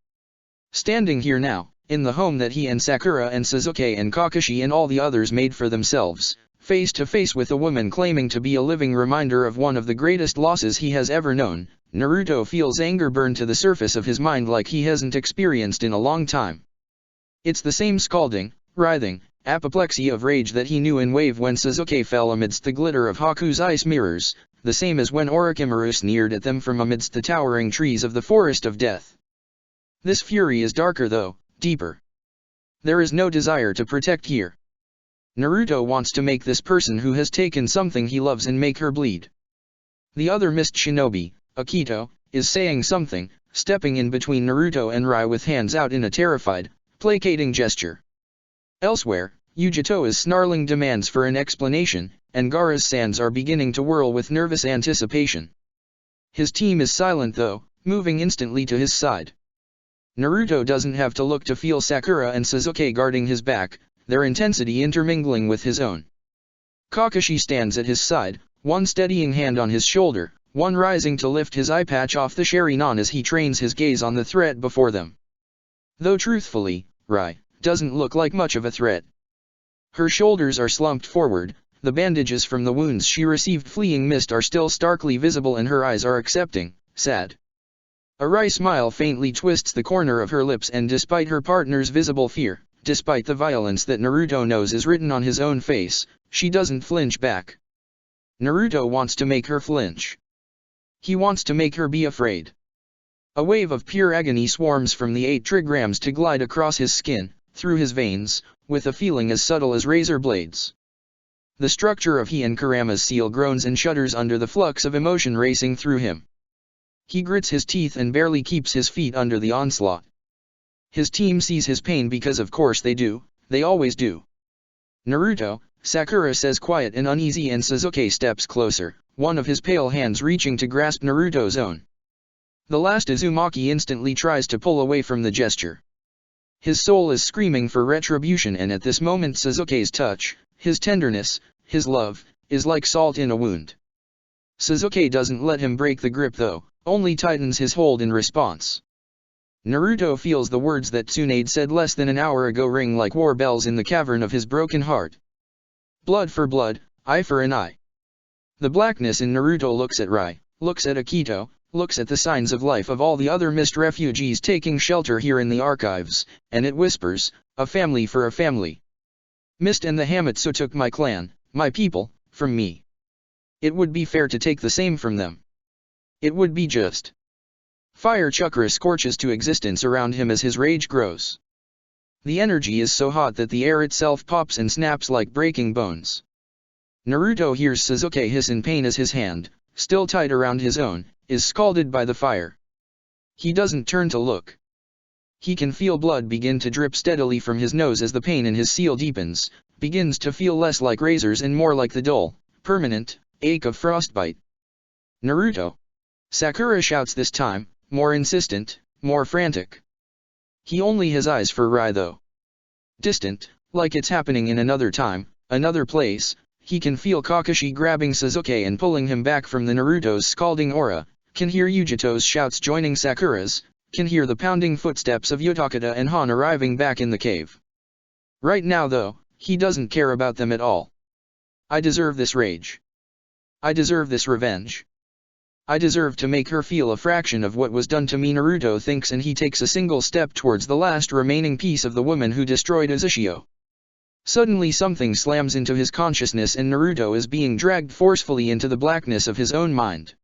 [SPEAKER 1] Standing here now, in the home that he and Sakura and Sasuke and Kakashi and all the others made for themselves, face to face with a woman claiming to be a living reminder of one of the greatest losses he has ever known, Naruto feels anger burn to the surface of his mind like he hasn't experienced in a long time. It's the same scalding, writhing, apoplexy of rage that he knew in Wave when Sasuke fell amidst the glitter of Haku's ice mirrors, the same as when Orochimaru sneered at them from amidst the towering trees of the Forest of Death. This fury is darker though, deeper. There is no desire to protect here. Naruto wants to make this person who has taken something he loves and make her bleed. The other mist shinobi, Akito, is saying something, stepping in between Naruto and Rai with hands out in a terrified, placating gesture. Elsewhere, Yujito is snarling demands for an explanation, and Gaara's sands are beginning to whirl with nervous anticipation. His team is silent though, moving instantly to his side. Naruto doesn't have to look to feel Sakura and Sasuke guarding his back, their intensity intermingling with his own. Kakashi stands at his side, one steadying hand on his shoulder, one rising to lift his eye patch off the Sharingan as he trains his gaze on the threat before them. Though truthfully, Rai doesn't look like much of a threat. Her shoulders are slumped forward, the bandages from the wounds she received fleeing mist are still starkly visible and her eyes are accepting, sad. A wry smile faintly twists the corner of her lips, and despite her partner's visible fear, despite the violence that Naruto knows is written on his own face, she doesn't flinch back. Naruto wants to make her flinch. He wants to make her be afraid. A wave of pure agony swarms from the 8 trigrams to glide across his skin, through his veins, with a feeling as subtle as razor blades. The structure of he and Kurama's seal groans and shudders under the flux of emotion racing through him. He grits his teeth and barely keeps his feet under the onslaught. His team sees his pain because of course they do, they always do. Naruto, Sakura says quiet and uneasy, and Sasuke steps closer, one of his pale hands reaching to grasp Naruto's own. The last Uzumaki instantly tries to pull away from the gesture. His soul is screaming for retribution, and at this moment Sasuke's touch, his tenderness, his love, is like salt in a wound. Sasuke doesn't let him break the grip though, only tightens his hold in response. Naruto feels the words that Tsunade said less than an hour ago ring like war bells in the cavern of his broken heart. Blood for blood, eye for an eye. The blackness in Naruto looks at Rai, looks at Akito, looks at the signs of life of all the other mist refugees taking shelter here in the archives, and it whispers, a family for a family. Mist and the Hamatsu took my clan, my people, from me. It would be fair to take the same from them. It would be just. Fire chakra scorches to existence around him as his rage grows. The energy is so hot that the air itself pops and snaps like breaking bones. Naruto hears Sasuke hiss in pain as his hand, still tight around his own, is scalded by the fire. He doesn't turn to look. He can feel blood begin to drip steadily from his nose as the pain in his seal deepens, begins to feel less like razors and more like the dull, permanent, ache of frostbite. Naruto! Sakura shouts this time, more insistent, more frantic. He only has eyes for Rai though. Distant, like it's happening in another time, another place, he can feel Kakashi grabbing Sasuke and pulling him back from the Naruto's scalding aura, can hear Yujito's shouts joining Sakura's, can hear the pounding footsteps of Utakata and Han arriving back in the cave. Right now though, he doesn't care about them at all. I deserve this rage. I deserve this revenge. I deserve to make her feel a fraction of what was done to me, Naruto thinks, and he takes a single step towards the last remaining piece of the woman who destroyed Uzushio. Suddenly something slams into his consciousness and Naruto is being dragged forcefully into the blackness of his own mind.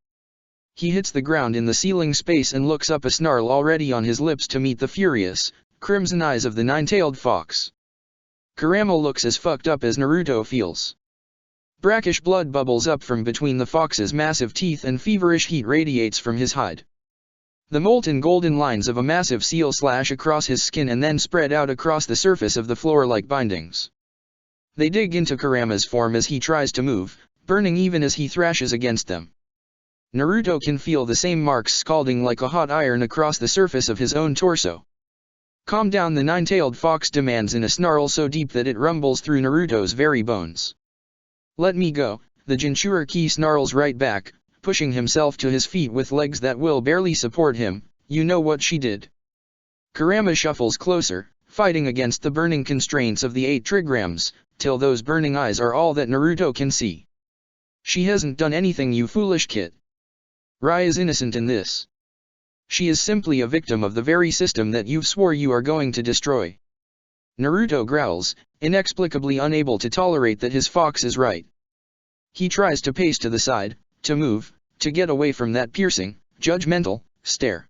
[SPEAKER 1] He hits the ground in the ceiling space and looks up, a snarl already on his lips, to meet the furious, crimson eyes of the nine-tailed fox. Kurama looks as fucked up as Naruto feels. Brackish blood bubbles up from between the fox's massive teeth and feverish heat radiates from his hide. The molten golden lines of a massive seal slash across his skin and then spread out across the surface of the floor like bindings. They dig into Kurama's form as he tries to move, burning even as he thrashes against them. Naruto can feel the same marks scalding like a hot iron across the surface of his own torso. Calm down, the nine-tailed fox demands in a snarl so deep that it rumbles through Naruto's very bones. Let me go, the Jinchuriki snarls right back, pushing himself to his feet with legs that will barely support him. You know what she did. Kurama shuffles closer, fighting against the burning constraints of the 8 trigrams, till those burning eyes are all that Naruto can see. She hasn't done anything, you foolish kid. Rai is innocent in this. She is simply a victim of the very system that you swore you are going to destroy. Naruto growls, inexplicably unable to tolerate that his fox is right. He tries to pace to the side, to move, to get away from that piercing, judgmental stare.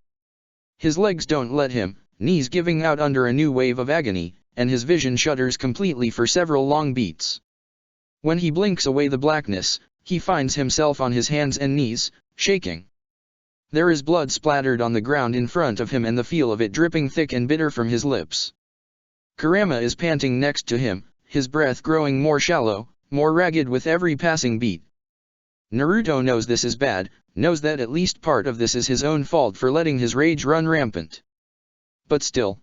[SPEAKER 1] His legs don't let him, knees giving out under a new wave of agony, and his vision shudders completely for several long beats. When he blinks away the blackness, he finds himself on his hands and knees, shaking. There is blood splattered on the ground in front of him and the feel of it dripping thick and bitter from his lips. Kurama is panting next to him, his breath growing more shallow, more ragged with every passing beat. Naruto knows this is bad, knows that at least part of this is his own fault for letting his rage run rampant. But still,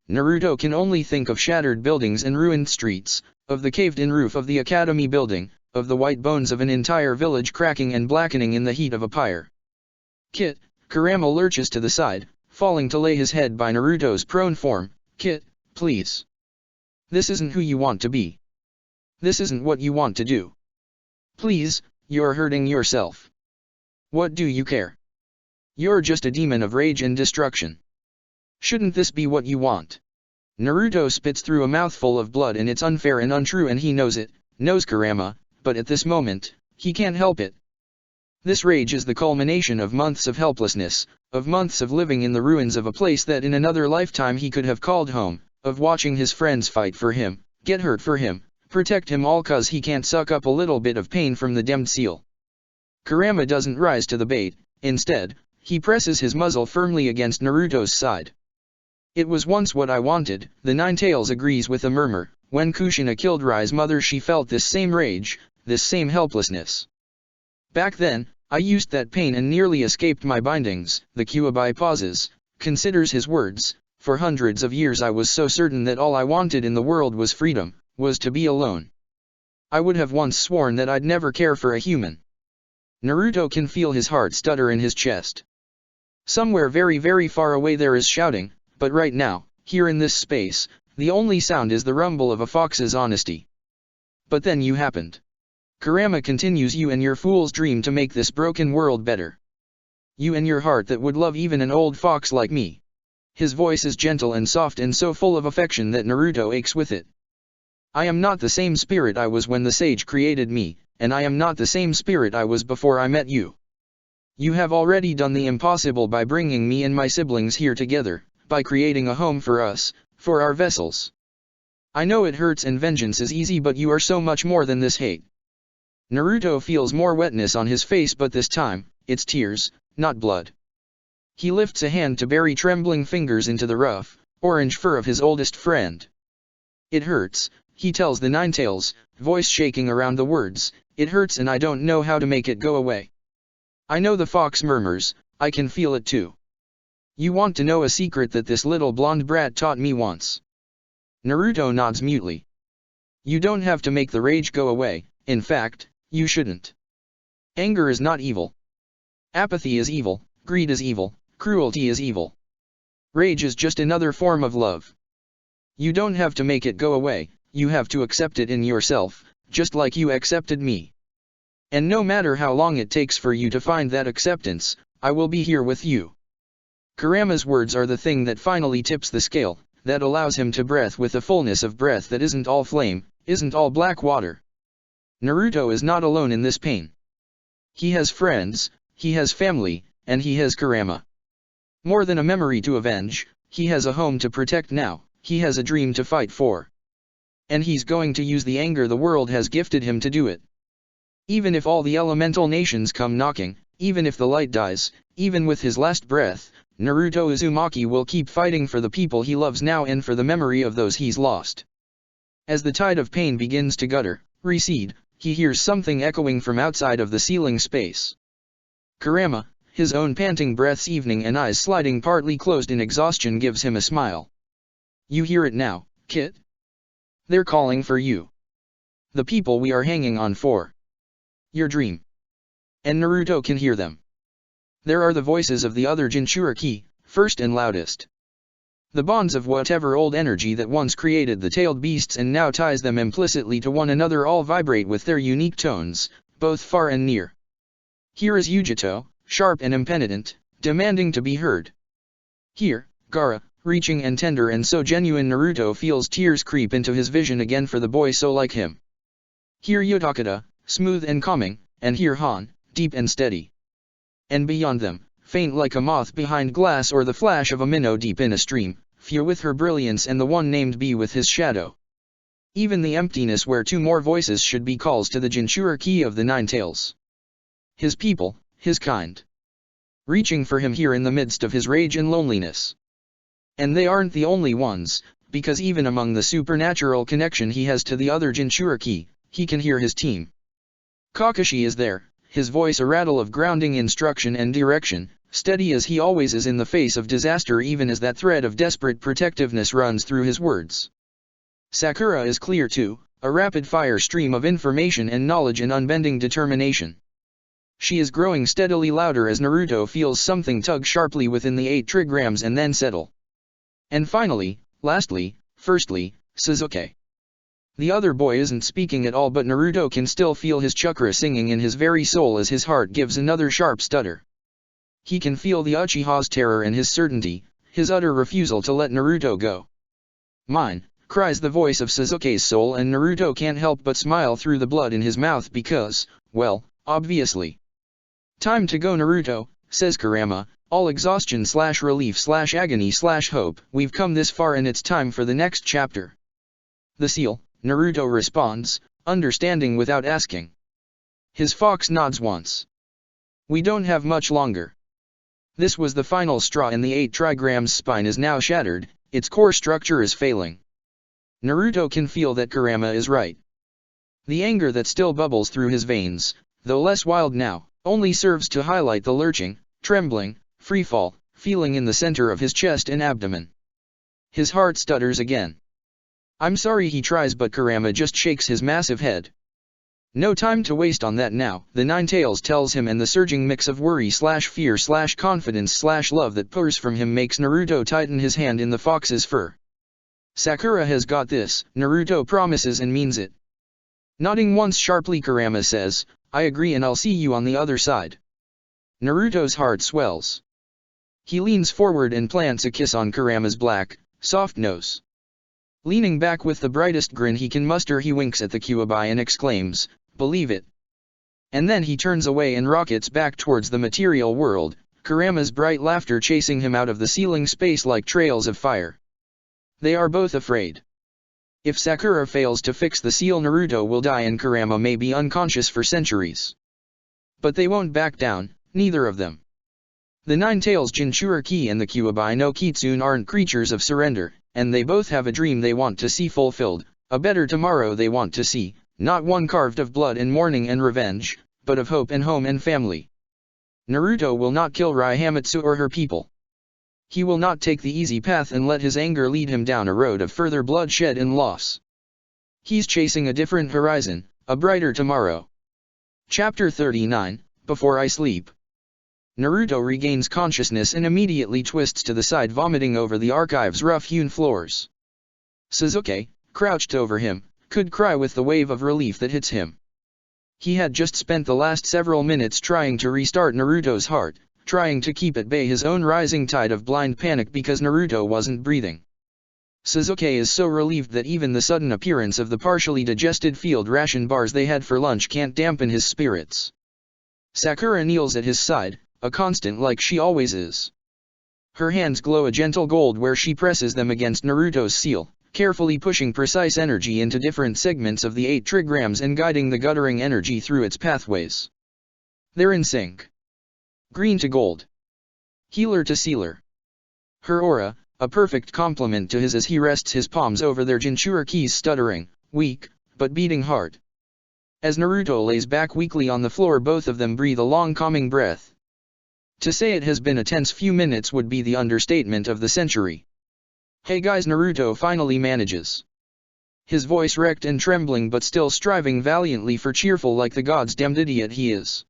[SPEAKER 1] Naruto can only think of shattered buildings and ruined streets, of the caved-in roof of the academy building, of the white bones of an entire village cracking and blackening in the heat of a pyre. Kit, Kurama lurches to the side, falling to lay his head by Naruto's prone form. Kit, please. This isn't who you want to be. This isn't what you want to do. Please, you're hurting yourself. What do you care? You're just a demon of rage and destruction. Shouldn't this be what you want? Naruto spits through a mouthful of blood, and it's unfair and untrue, and he knows it, knows Kurama, but at this moment, he can't help it. This rage is the culmination of months of helplessness, of months of living in the ruins of a place that in another lifetime he could have called home, of watching his friends fight for him, get hurt for him, protect him, all cause he can't suck up a little bit of pain from the demmed seal. Kurama doesn't rise to the bait. Instead, he presses his muzzle firmly against Naruto's side. It was once what I wanted, the Nine Tails agrees with a murmur. When Kushina killed Rai's mother, she felt this same rage, this same helplessness. Back then, I used that pain and nearly escaped my bindings. The Kyuubi pauses, considers his words. For hundreds of years I was so certain that all I wanted in the world was freedom, was to be alone. I would have once sworn that I'd never care for a human. Naruto can feel his heart stutter in his chest. Somewhere very, very far away there is shouting, but right now, here in this space, the only sound is the rumble of a fox's honesty. But then you happened. Kurama continues, you and your fool's dream to make this broken world better. You and your heart that would love even an old fox like me. His voice is gentle and soft and so full of affection that Naruto aches with it. I am not the same spirit I was when the sage created me, and I am not the same spirit I was before I met you. You have already done the impossible by bringing me and my siblings here together, by creating a home for us, for our vessels. I know it hurts and vengeance is easy, but you are so much more than this hate. Naruto feels more wetness on his face, but this time, it's tears, not blood. He lifts a hand to bury trembling fingers into the rough, orange fur of his oldest friend. It hurts, he tells the Nine Tails, voice shaking around the words. It hurts and I don't know how to make it go away. I know, the fox murmurs, I can feel it too. You want to know a secret that this little blonde brat taught me once? Naruto nods mutely. You don't have to make the rage go away, in fact, you shouldn't. Anger is not evil. Apathy is evil, greed is evil, cruelty is evil. Rage is just another form of love. You don't have to make it go away, you have to accept it in yourself, just like you accepted me. And no matter how long it takes for you to find that acceptance, I will be here with you. Kurama's words are the thing that finally tips the scale, that allows him to breathe with a fullness of breath that isn't all flame, isn't all black water. Naruto is not alone in this pain. He has friends, he has family, and he has Kurama. More than a memory to avenge, he has a home to protect now, he has a dream to fight for. And he's going to use the anger the world has gifted him to do it. Even if all the elemental nations come knocking, even if the light dies, even with his last breath, Naruto Uzumaki will keep fighting for the people he loves now and for the memory of those he's lost. As the tide of pain begins to gutter, recede, he hears something echoing from outside of the ceiling space. Kurama, his own panting breaths evening and eyes sliding partly closed in exhaustion, gives him a smile. You hear it now, Kit? They're calling for you. The people we are hanging on for. Your dream. And Naruto can hear them. There are the voices of the other Jinchuriki, first and loudest. The bonds of whatever old energy that once created the tailed beasts and now ties them implicitly to one another all vibrate with their unique tones, both far and near. Here is Yujito, sharp and impenitent, demanding to be heard. Here, Gaara, reaching and tender and so genuine Naruto feels tears creep into his vision again for the boy so like him. Here Yotakata, smooth and calming, and here Han, deep and steady. And beyond them, faint like a moth behind glass or the flash of a minnow deep in a stream, Fu with her brilliance and the one named B with his shadow. Even the emptiness where two more voices should be calls to the Jinchuriki of the Nine Tails. His people, his kind. Reaching for him here in the midst of his rage and loneliness. And they aren't the only ones, because even among the supernatural connection he has to the other Jinchuriki, he can hear his team. Kakashi is there, his voice a rattle of grounding instruction and direction, steady as he always is in the face of disaster, even as that thread of desperate protectiveness runs through his words. Sakura is clear too, a rapid-fire stream of information and knowledge and unbending determination. She is growing steadily louder as Naruto feels something tug sharply within the 8 trigrams and then settle. And finally, lastly, firstly, Sasuke. The other boy isn't speaking at all, but Naruto can still feel his chakra singing in his very soul as his heart gives another sharp stutter. He can feel the Uchiha's terror and his certainty, his utter refusal to let Naruto go. Mine, cries the voice of Sasuke's soul, and Naruto can't help but smile through the blood in his mouth because, well, obviously. Time to go, Naruto, says Kurama, all exhaustion/relief/agony/hope. We've come this far and it's time for the next chapter. The seal, Naruto responds, understanding without asking. His fox nods once. We don't have much longer. This was the final straw, and the 8 trigram's spine is now shattered, its core structure is failing. Naruto can feel that Kurama is right. The anger that still bubbles through his veins, though less wild now, only serves to highlight the lurching, trembling, freefall feeling in the center of his chest and abdomen. His heart stutters again. I'm sorry, he tries, but Kurama just shakes his massive head. No time to waste on that now, the Nine Tails tells him, and the surging mix of worry/fear/confidence/love that pours from him makes Naruto tighten his hand in the fox's fur. Sakura has got this, Naruto promises and means it. Nodding once sharply, Kurama says, I agree, and I'll see you on the other side. Naruto's heart swells. He leans forward and plants a kiss on Kurama's black, soft nose. Leaning back with the brightest grin he can muster, he winks at the Kyuubi and exclaims, believe it. And then he turns away and rockets back towards the material world, Kurama's bright laughter chasing him out of the ceiling space like trails of fire. They are both afraid. If Sakura fails to fix the seal, Naruto will die and Kurama may be unconscious for centuries. But they won't back down, neither of them. The Nine Tails Jinchuriki and the Kyuubi no Kitsune aren't creatures of surrender, and they both have a dream they want to see fulfilled, a better tomorrow they want to see, not one carved of blood and mourning and revenge, but of hope and home and family. Naruto will not kill Rai Hamatsu or her people. He will not take the easy path and let his anger lead him down a road of further bloodshed and loss. He's chasing a different horizon, a brighter tomorrow. Chapter 39, Before I Sleep. Naruto regains consciousness and immediately twists to the side, vomiting over the archive's rough-hewn floors. Sasuke, crouched over him, could cry with the wave of relief that hits him. He had just spent the last several minutes trying to restart Naruto's heart, trying to keep at bay his own rising tide of blind panic because Naruto wasn't breathing. Sasuke is so relieved that even the sudden appearance of the partially digested field ration bars they had for lunch can't dampen his spirits. Sakura kneels at his side, a constant like she always is. Her hands glow a gentle gold where she presses them against Naruto's seal, carefully pushing precise energy into different segments of the 8 trigrams and guiding the guttering energy through its pathways. They're in sync. Green to gold. Healer to sealer. Her aura, a perfect complement to his as he rests his palms over their Jinchuriki's stuttering, weak, but beating heart. As Naruto lays back weakly on the floor, both of them breathe a long calming breath. To say it has been a tense few minutes would be the understatement of the century. Hey guys, Naruto finally manages. His voice wrecked and trembling, but still striving valiantly for cheerful like the god's damned idiot he is.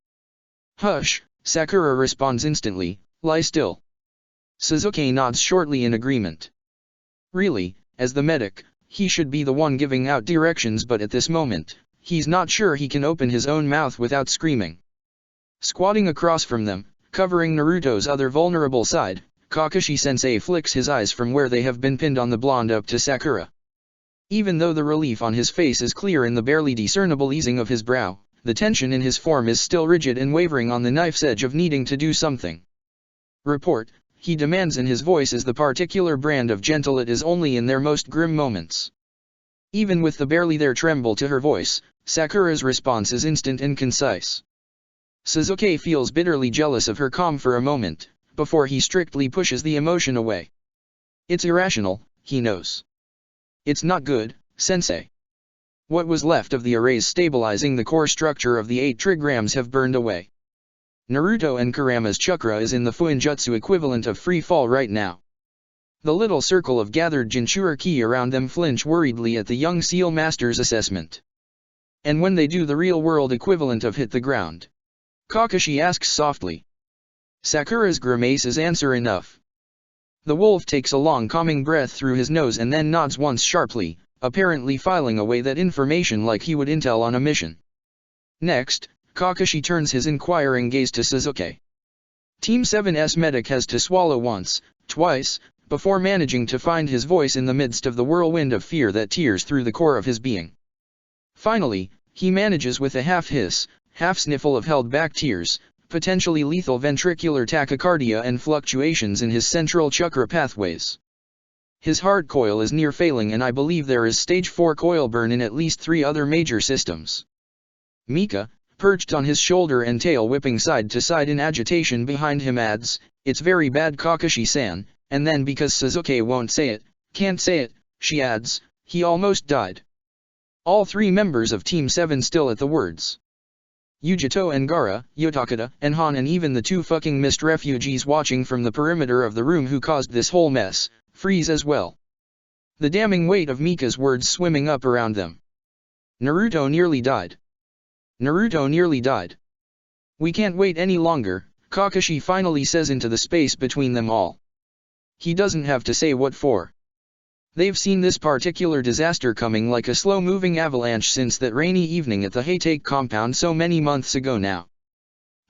[SPEAKER 1] Hush, Sakura responds instantly, lie still. Sasuke nods shortly in agreement. Really, as the medic, he should be the one giving out directions, but at this moment, he's not sure he can open his own mouth without screaming. Squatting across from them, covering Naruto's other vulnerable side, Kakashi-sensei flicks his eyes from where they have been pinned on the blonde up to Sakura. Even though the relief on his face is clear in the barely discernible easing of his brow, the tension in his form is still rigid and wavering on the knife's edge of needing to do something. Report, he demands, and his voice is the particular brand of gentle it is only in their most grim moments. Even with the barely there tremble to her voice, Sakura's response is instant and concise. Sasuke feels bitterly jealous of her calm for a moment, before he strictly pushes the emotion away. It's irrational, he knows. It's not good, sensei. What was left of the arrays stabilizing the core structure of the 8 trigrams have burned away. Naruto and Kurama's chakra is in the Fuinjutsu equivalent of free fall right now. The little circle of gathered Jinchuriki ki around them flinch worriedly at the young seal master's assessment. And when they do the real-world equivalent of hit the ground, Kakashi asks softly. Sakura's grimace is answer enough. The wolf takes a long calming breath through his nose and then nods once sharply, apparently filing away that information like he would intel on a mission. Next, Kakashi turns his inquiring gaze to Sasuke. Team 7's medic has to swallow once, twice, before managing to find his voice in the midst of the whirlwind of fear that tears through the core of his being. Finally, he manages with a half hiss, half sniffle of held back tears, potentially lethal ventricular tachycardia and fluctuations in his central chakra pathways. His heart coil is near failing and I believe there is stage 4 coil burn in at least 3 other major systems. Mika, perched on his shoulder and tail whipping side to side in agitation behind him adds, "It's very bad Kakashi-san," and then because Sasuke won't say it, can't say it, she adds, "He almost died." All 3 members of Team 7 still at the words. Yujito and Gaara, Yotakata, and Han and even the 2 fucking mist refugees watching from the perimeter of the room who caused this whole mess, freeze as well. The damning weight of Mika's words swimming up around them. Naruto nearly died. Naruto nearly died. We can't wait any longer, Kakashi finally says into the space between them all. He doesn't have to say what for. They've seen this particular disaster coming like a slow-moving avalanche since that rainy evening at the Hatake compound so many months ago now.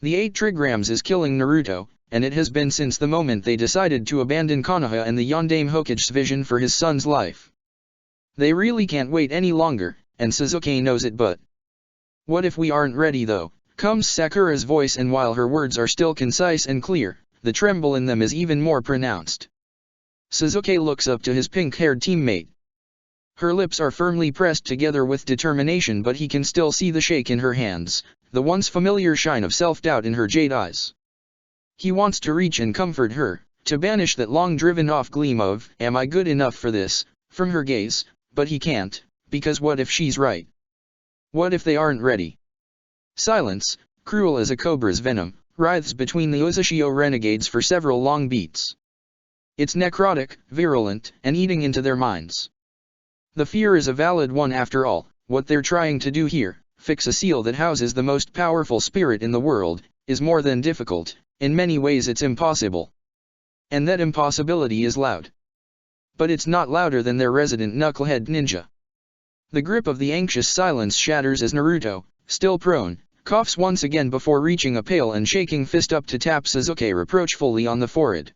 [SPEAKER 1] The 8 trigrams is killing Naruto, and it has been since the moment they decided to abandon Konoha and the Yondaime Hokage's vision for his son's life. They really can't wait any longer, and Sasuke knows it but. What if we aren't ready though, comes Sakura's voice and while her words are still concise and clear, the tremble in them is even more pronounced. Sasuke looks up to his pink-haired teammate. Her lips are firmly pressed together with determination but he can still see the shake in her hands, the once familiar shine of self-doubt in her jade eyes. He wants to reach and comfort her, to banish that long-driven-off gleam of, "Am I good enough for this?" from her gaze, but he can't, because what if she's right? What if they aren't ready? Silence, cruel as a cobra's venom, writhes between the Uzashio renegades for several long beats. It's necrotic, virulent, and eating into their minds. The fear is a valid one after all. What they're trying to do here, fix a seal that houses the most powerful spirit in the world, is more than difficult, in many ways it's impossible. And that impossibility is loud. But it's not louder than their resident knucklehead ninja. The grip of the anxious silence shatters as Naruto, still prone, coughs once again before reaching a pale and shaking fist up to tap Sasuke reproachfully on the forehead.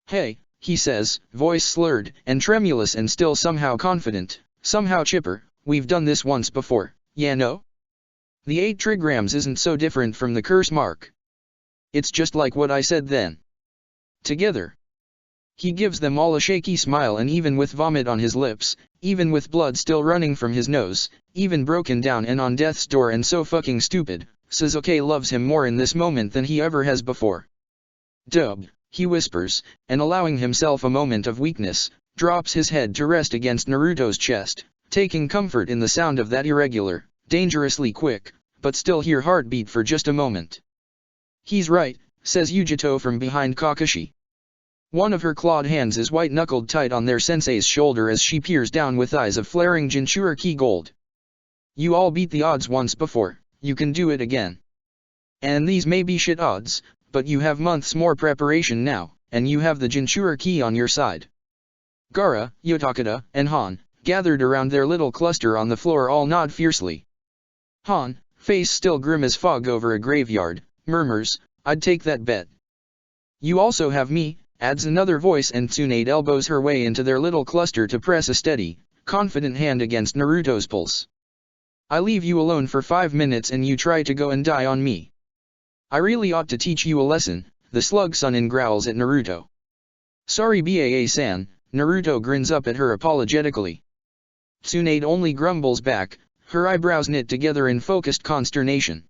[SPEAKER 1] "Hey," he says, voice slurred and tremulous and still somehow confident, somehow chipper, "we've done this once before, yeah no? The 8 trigrams isn't so different from the curse mark. It's just like what I said then. Together." He gives them all a shaky smile and even with vomit on his lips, even with blood still running from his nose, even broken down and on death's door and so fucking stupid, Sasuke loves him more in this moment than he ever has before. "Dub," he whispers, and allowing himself a moment of weakness, drops his head to rest against Naruto's chest, taking comfort in the sound of that irregular, dangerously quick, but still hear heartbeat for just a moment. "He's right," says Yujito from behind Kakashi. One of her clawed hands is white-knuckled tight on their sensei's shoulder as she peers down with eyes of flaring Jinchuriki gold. "You all beat the odds once before, you can do it again. And these may be shit odds, but you have months more preparation now, and you have the Jinchuriki on your side." Gaara, Yotakata, and Han, gathered around their little cluster on the floor all nod fiercely. Han, face still grim as fog over a graveyard, murmurs, "I'd take that bet." "You also have me," adds another voice and Tsunade elbows her way into their little cluster to press a steady, confident hand against Naruto's pulse. "I leave you alone for 5 minutes and you try to go and die on me. I really ought to teach you a lesson," the slug Sunin growls at Naruto. "Sorry Baa-san," Naruto grins up at her apologetically. Tsunade only grumbles back, her eyebrows knit together in focused consternation.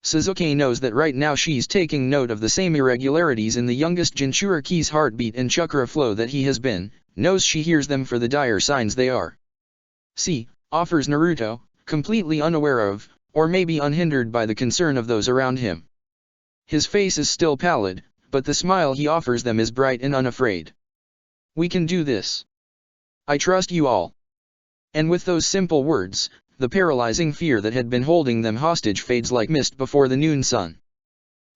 [SPEAKER 1] Sasuke knows that right now she's taking note of the same irregularities in the youngest Jinchuriki's heartbeat and chakra flow that he has been, knows she hears them for the dire signs they are. "See," offers Naruto, completely unaware of, or maybe unhindered by the concern of those around him. His face is still pallid, but the smile he offers them is bright and unafraid. We can do this. I trust you all. And with those simple words, the paralyzing fear that had been holding them hostage fades like mist before the noon sun.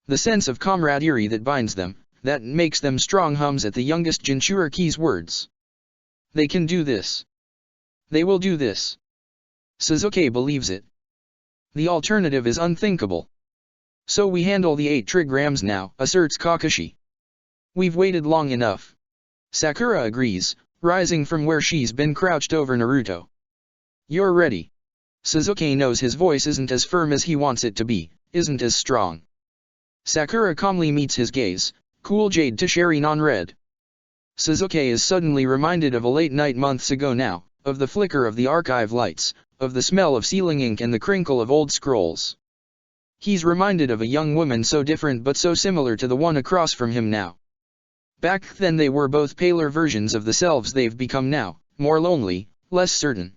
[SPEAKER 1] The sense of camaraderie that binds them, that makes them strong, hums at the youngest Jinchuriki's words. They can do this. They will do this. Sasuke believes it. The alternative is unthinkable. So we handle the 8 trigrams now, asserts Kakashi. We've waited long enough. Sakura agrees, rising from where she's been crouched over Naruto. You're ready. Sasuke knows his voice isn't as firm as he wants it to be, isn't as strong. Sakura calmly meets his gaze, cool jade to cherry non-red. Sasuke is suddenly reminded of a late night months ago now, of the flicker of the archive lights, of the smell of sealing ink and the crinkle of old scrolls. He's reminded of a young woman so different but so similar to the one across from him now. Back then they were both paler versions of the selves they've become now, more lonely, less certain.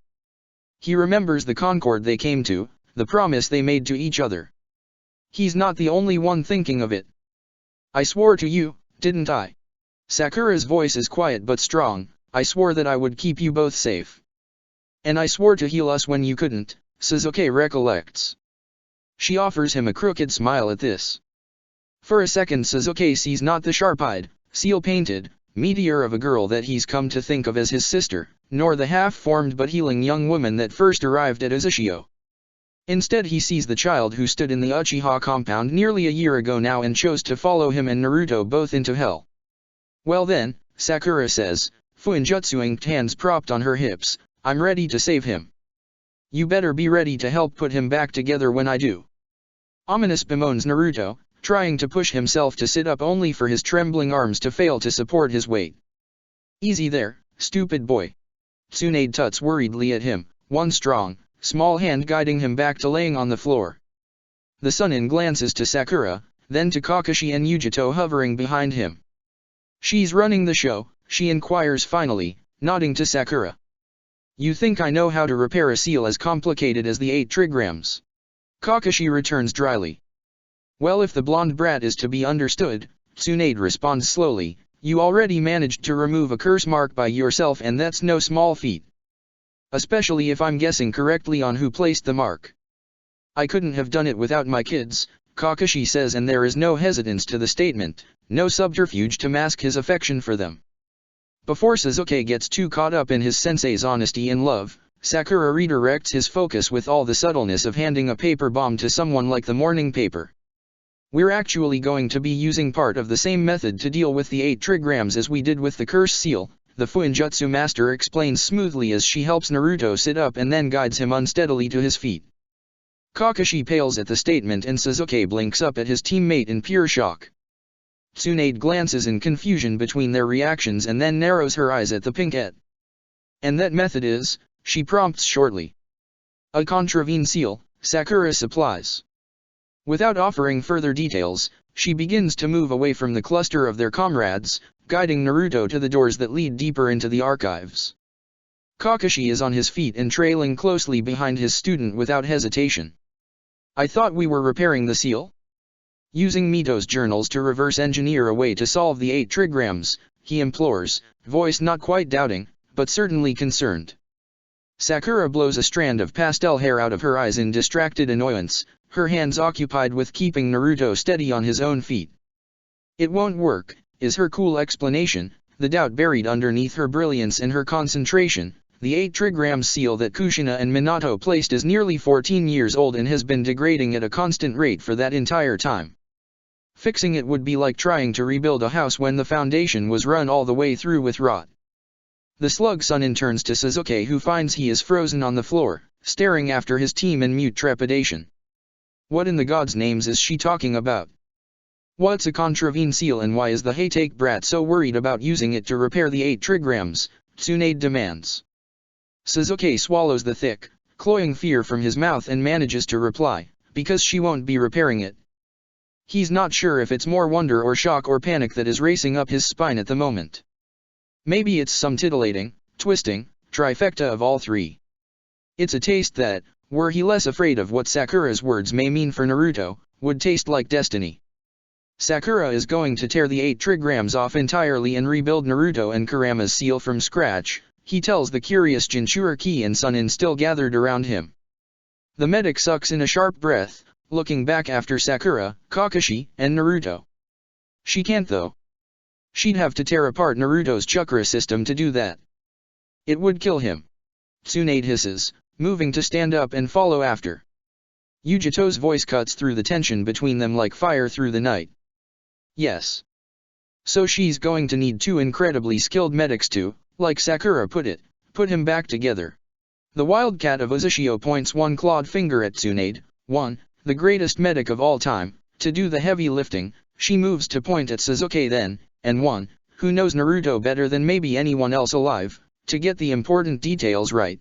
[SPEAKER 1] He remembers the concord they came to, the promise they made to each other. He's not the only one thinking of it. I swore to you, didn't I? Sakura's voice is quiet but strong. I swore that I would keep you both safe. And I swore to heal us when you couldn't, Sasuke recollects. She offers him a crooked smile at this. For a second Sasuke sees not the sharp-eyed, seal-painted, meteor of a girl that he's come to think of as his sister, nor the half-formed but healing young woman that first arrived at Uzushio. Instead he sees the child who stood in the Uchiha compound nearly a year ago now and chose to follow him and Naruto both into hell. Well then, Sakura says, Fuinjutsu-inked hands propped on her hips, I'm ready to save him. You better be ready to help put him back together when I do. Ominous bemoans Naruto, trying to push himself to sit up only for his trembling arms to fail to support his weight. Easy there, stupid boy. Tsunade tuts worriedly at him, one strong, small hand guiding him back to laying on the floor. The Sunin glances to Sakura, then to Kakashi and Yujito hovering behind him. She's running the show, she inquires finally, nodding to Sakura. You think I know how to repair a seal as complicated as the 8 trigrams? Kakashi returns dryly. Well, if the blonde brat is to be understood, Tsunade responds slowly, you already managed to remove a curse mark by yourself and that's no small feat. Especially if I'm guessing correctly on who placed the mark. I couldn't have done it without my kids, Kakashi says, and there is no hesitance to the statement, no subterfuge to mask his affection for them. Before Sasuke gets too caught up in his sensei's honesty and love, Sakura redirects his focus with all the subtleness of handing a paper bomb to someone like the morning paper. We're actually going to be using part of the same method to deal with the 8 trigrams as we did with the curse seal, the Fuinjutsu master explains smoothly as she helps Naruto sit up and then guides him unsteadily to his feet. Kakashi pales at the statement and Sasuke blinks up at his teammate in pure shock. Tsunade glances in confusion between their reactions and then narrows her eyes at the pinkette. And that method is, she prompts shortly. A contravene seal, Sakura supplies. Without offering further details, she begins to move away from the cluster of their comrades, guiding Naruto to the doors that lead deeper into the archives. Kakashi is on his feet and trailing closely behind his student without hesitation. I thought we were repairing the seal? Using Mito's journals to reverse engineer a way to solve the 8 trigrams, he implores, voice not quite doubting, but certainly concerned. Sakura blows a strand of pastel hair out of her eyes in distracted annoyance, her hands occupied with keeping Naruto steady on his own feet. It won't work, is her cool explanation, the doubt buried underneath her brilliance and her concentration. The 8 trigram seal that Kushina and Minato placed is nearly 14 years old and has been degrading at a constant rate for that entire time. Fixing it would be like trying to rebuild a house when the foundation was run all the way through with rot. The slug Sunin turns to Sasuke, who finds he is frozen on the floor, staring after his team in mute trepidation. What in the gods' names is she talking about? What's a contravene seal and why is the Haytake brat so worried about using it to repair the 8 trigrams? Tsunade demands. Sasuke swallows the thick, cloying fear from his mouth and manages to reply, because she won't be repairing it. He's not sure if it's more wonder or shock or panic that is racing up his spine at the moment. Maybe it's some titillating, twisting, trifecta of all three. It's a taste that, were he less afraid of what Sakura's words may mean for Naruto, would taste like destiny. Sakura is going to tear the 8 trigrams off entirely and rebuild Naruto and Kurama's seal from scratch, he tells the curious Jinchuriki and Sunin still gathered around him. The medic sucks in a sharp breath, looking back after Sakura, Kakashi, and Naruto. She can't though. She'd have to tear apart Naruto's chakra system to do that. It would kill him. Tsunade hisses, moving to stand up and follow after. Yujito's voice cuts through the tension between them like fire through the night. Yes. So she's going to need 2 incredibly skilled medics to, like Sakura put it, put him back together. The Wildcat of Uzushio points one clawed finger at Tsunade, the greatest medic of all time, to do the heavy lifting. She moves to point at Sasuke then, and who knows Naruto better than maybe anyone else alive, to get the important details right.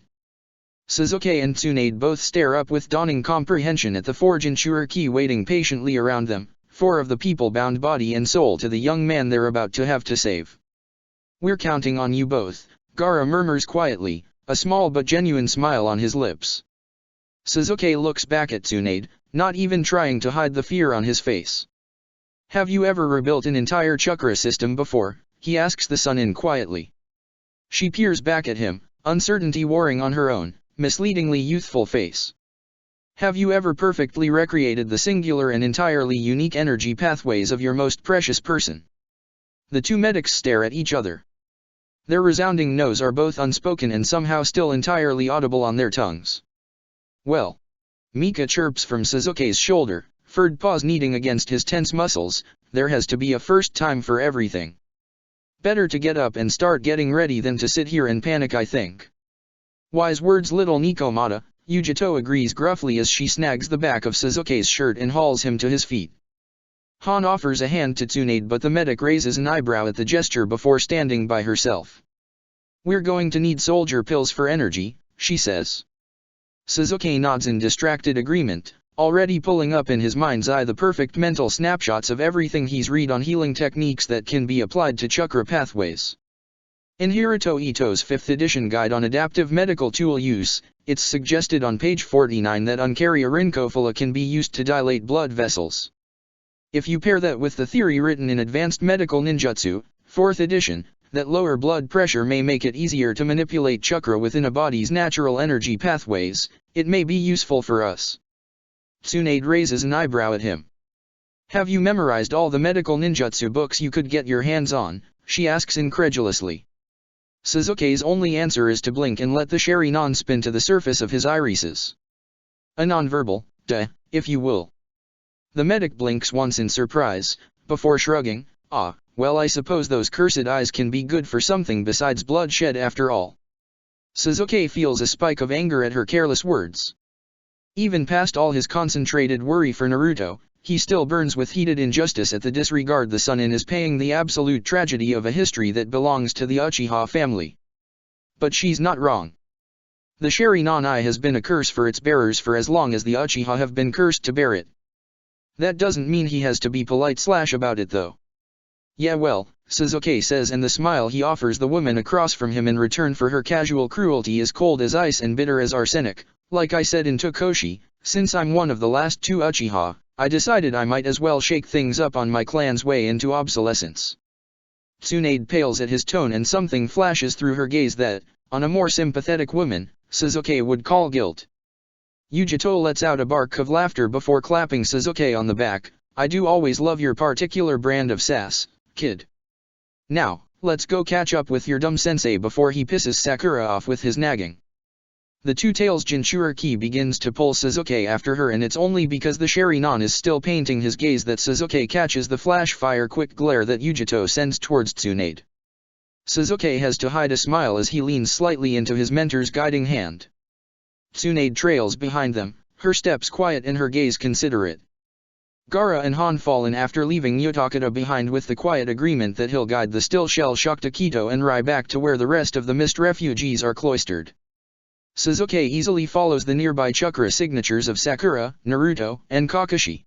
[SPEAKER 1] Sasuke and Tsunade both stare up with dawning comprehension at the 4 Jinchuriki waiting patiently around them, 4 of the people bound body and soul to the young man they're about to have to save. We're counting on you both, Gaara murmurs quietly, a small but genuine smile on his lips. Sasuke looks back at Tsunade, not even trying to hide the fear on his face. Have you ever rebuilt an entire chakra system before? He asks the Sunin quietly. She peers back at him, uncertainty warring on her own, misleadingly youthful face. Have you ever perfectly recreated the singular and entirely unique energy pathways of your most precious person? The 2 medics stare at each other. Their resounding no's are both unspoken and somehow still entirely audible on their tongues. Well. Mika chirps from Sasuke's shoulder, furred paws kneading against his tense muscles, there has to be a first time for everything. Better to get up and start getting ready than to sit here and panic, I think. Wise words, little Nikomata, Yujito agrees gruffly as she snags the back of Sasuke's shirt and hauls him to his feet. Han offers a hand to Tsunade, but the medic raises an eyebrow at the gesture before standing by herself. We're going to need soldier pills for energy, she says. Sasuke nods in distracted agreement, already pulling up in his mind's eye the perfect mental snapshots of everything he's read on healing techniques that can be applied to chakra pathways. In Hiruto Ito's 5th edition guide on adaptive medical tool use, it's suggested on page 49 that Uncaria Rincophila can be used to dilate blood vessels. If you pair that with the theory written in Advanced Medical Ninjutsu, 4th edition, that lower blood pressure may make it easier to manipulate chakra within a body's natural energy pathways, it may be useful for us. Tsunade raises an eyebrow at him. Have you memorized all the medical ninjutsu books you could get your hands on? She asks incredulously. Sasuke's only answer is to blink and let the Sharingan spin to the surface of his irises. A nonverbal, duh, if you will. The medic blinks once in surprise, before shrugging, well, I suppose those cursed eyes can be good for something besides bloodshed after all. Sasuke feels a spike of anger at her careless words. Even past all his concentrated worry for Naruto, he still burns with heated injustice at the disregard the Sunin is paying the absolute tragedy of a history that belongs to the Uchiha family. But she's not wrong. The Sharingan eye has been a curse for its bearers for as long as the Uchiha have been cursed to bear it. That doesn't mean he has to be polite about it though. Yeah, well, Sasuke says, and the smile he offers the woman across from him in return for her casual cruelty is cold as ice and bitter as arsenic. Like I said in Tokoshi, since I'm one of the last 2 Uchiha, I decided I might as well shake things up on my clan's way into obsolescence. Tsunade pales at his tone and something flashes through her gaze that, on a more sympathetic woman, Sasuke would call guilt. Yujito lets out a bark of laughter before clapping Sasuke on the back. I do always love your particular brand of sass, kid. Now, let's go catch up with your dumb sensei before he pisses Sakura off with his nagging. The Two-Tails Jinchuriki begins to pull Sasuke after her, and it's only because the Sharingan is still painting his gaze that Sasuke catches the flash-fire quick glare that Yujito sends towards Tsunade. Sasuke has to hide a smile as he leans slightly into his mentor's guiding hand. Tsunade trails behind them, her steps quiet and her gaze considerate. Gaara and Han fall in after leaving Yotakata behind with the quiet agreement that he'll guide the still shell-shocked Akito and Rai back to where the rest of the mist refugees are cloistered. Sasuke easily follows the nearby chakra signatures of Sakura, Naruto, and Kakashi.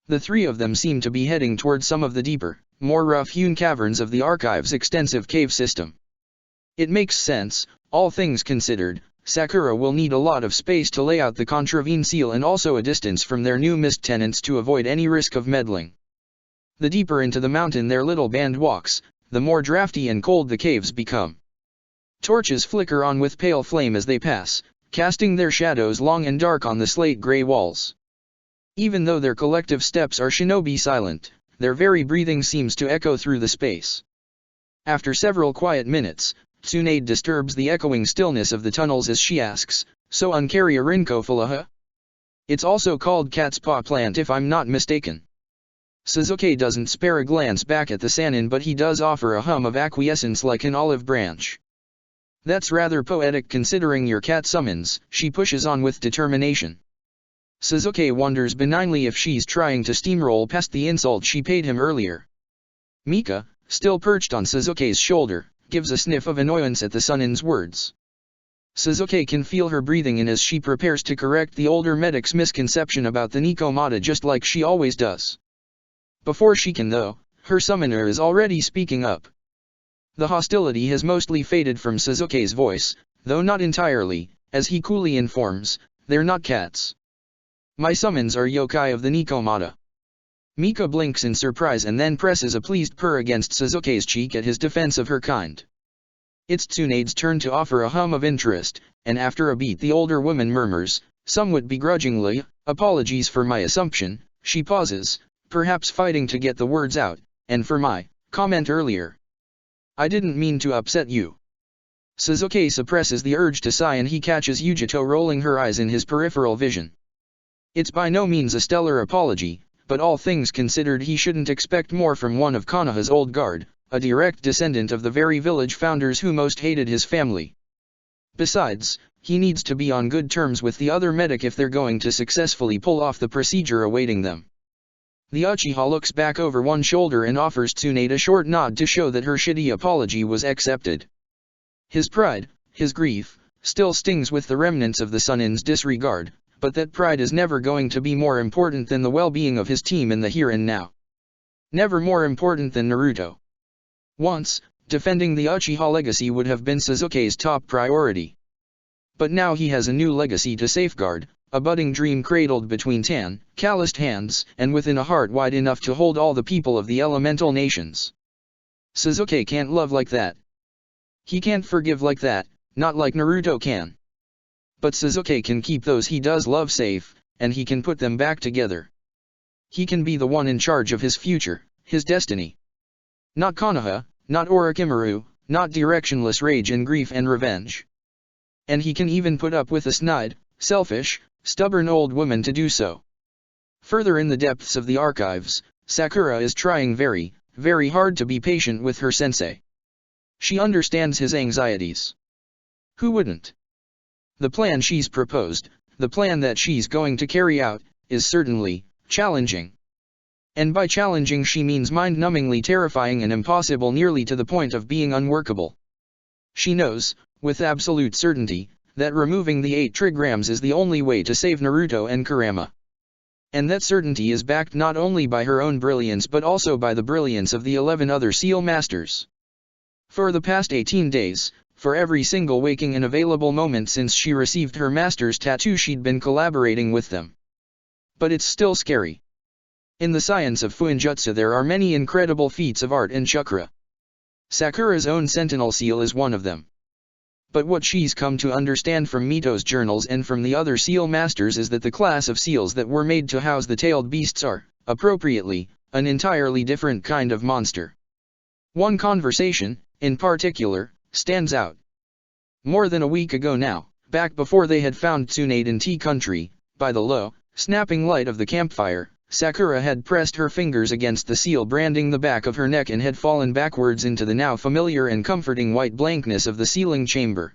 [SPEAKER 1] The 3 of them seem to be heading towards some of the deeper, more rough-hewn caverns of the Archive's extensive cave system. It makes sense, all things considered. Sakura will need a lot of space to lay out the contravene seal and also a distance from their new mist tenants to avoid any risk of meddling. The deeper into the mountain their little band walks, the more drafty and cold the caves become. Torches flicker on with pale flame as they pass, casting their shadows long and dark on the slate-gray walls. Even though their collective steps are shinobi silent, their very breathing seems to echo through the space. After several quiet minutes, Tsunade disturbs the echoing stillness of the tunnels as she asks, "So uncarry a Rinko-Falaha? It's also called cat's paw plant if I'm not mistaken." Sasuke doesn't spare a glance back at the Sannin, but he does offer a hum of acquiescence like an olive branch. "That's rather poetic considering your cat summons," she pushes on with determination. Sasuke wonders benignly if she's trying to steamroll past the insult she paid him earlier. Mika, still perched on Sasuke's shoulder, gives a sniff of annoyance at the Sannin's words. Sasuke can feel her breathing in as she prepares to correct the older medic's misconception about the Nikomata just like she always does. Before she can though, her summoner is already speaking up. The hostility has mostly faded from Sasuke's voice, though not entirely, as he coolly informs, "They're not cats. My summons are yokai of the Nikomata." Mika blinks in surprise and then presses a pleased purr against Sasuke's cheek at his defense of her kind. It's Tsunade's turn to offer a hum of interest, and after a beat the older woman murmurs, somewhat begrudgingly, "Apologies for my assumption." She pauses, perhaps fighting to get the words out, "and for my comment earlier. I didn't mean to upset you." Sasuke suppresses the urge to sigh and he catches Yujito rolling her eyes in his peripheral vision. It's by no means a stellar apology, but all things considered he shouldn't expect more from one of Konoha's old guard, a direct descendant of the very village founders who most hated his family. Besides, he needs to be on good terms with the other medic if they're going to successfully pull off the procedure awaiting them. The Uchiha looks back over one shoulder and offers Tsunade a short nod to show that her shitty apology was accepted. His pride, his grief, still stings with the remnants of the Sannin's disregard, but that pride is never going to be more important than the well-being of his team in the here and now. Never more important than Naruto. Once, defending the Uchiha legacy would have been Sasuke's top priority. But now he has a new legacy to safeguard, a budding dream cradled between tan, calloused hands, and within a heart wide enough to hold all the people of the elemental nations. Sasuke can't love like that. He can't forgive like that, not like Naruto can. But Sasuke can keep those he does love safe, and he can put them back together. He can be the one in charge of his future, his destiny. Not Konoha, not Orochimaru, not directionless rage and grief and revenge. And he can even put up with a snide, selfish, stubborn old woman to do so. Further in the depths of the archives, Sakura is trying very, very hard to be patient with her sensei. She understands his anxieties. Who wouldn't? The plan she's proposed, the plan that she's going to carry out, is certainly challenging. And by challenging she means mind-numbingly terrifying and impossible, nearly to the point of being unworkable. She knows, with absolute certainty, that removing the 8 trigrams is the only way to save Naruto and Kurama. And that certainty is backed not only by her own brilliance but also by the brilliance of the 11 other Seal Masters. For the past 18 days, for every single waking and available moment since she received her master's tattoo, she'd been collaborating with them. But it's still scary. In the science of Fuinjutsu there are many incredible feats of art and chakra. Sakura's own sentinel seal is one of them. But what she's come to understand from Mito's journals and from the other seal masters is that the class of seals that were made to house the tailed beasts are, appropriately, an entirely different kind of monster. One conversation, in particular, stands out. More than a week ago now, back before they had found Tsunade in Tea Country, by the low, snapping light of the campfire, Sakura had pressed her fingers against the seal branding the back of her neck and had fallen backwards into the now familiar and comforting white blankness of the sealing chamber.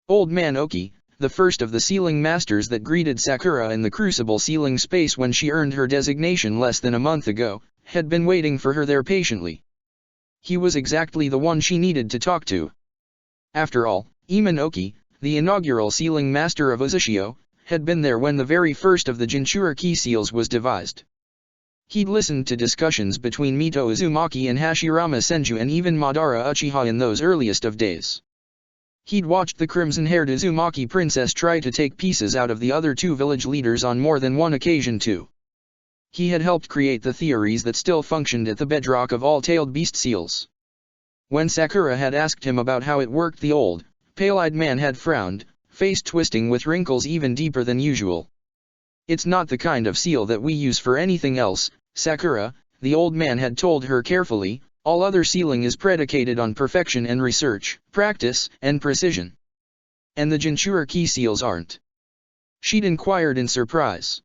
[SPEAKER 1] Old Man Oki, the first of the sealing masters that greeted Sakura in the crucible sealing space when she earned her designation less than a month ago, had been waiting for her there patiently. He was exactly the one she needed to talk to. After all, Iman Oki, the inaugural sealing master of Uzushio, had been there when the very first of the Jinchuriki seals was devised. He'd listened to discussions between Mito Uzumaki and Hashirama Senju and even Madara Uchiha in those earliest of days. He'd watched the crimson-haired Uzumaki princess try to take pieces out of the other 2 village leaders on more than one occasion too. He had helped create the theories that still functioned at the bedrock of all tailed beast seals. When Sakura had asked him about how it worked, the old, pale-eyed man had frowned, face twisting with wrinkles even deeper than usual. "It's not the kind of seal that we use for anything else, Sakura," the old man had told her carefully. "All other sealing is predicated on perfection and research, practice, and precision. And the Jinchuriki seals aren't." She'd inquired in surprise.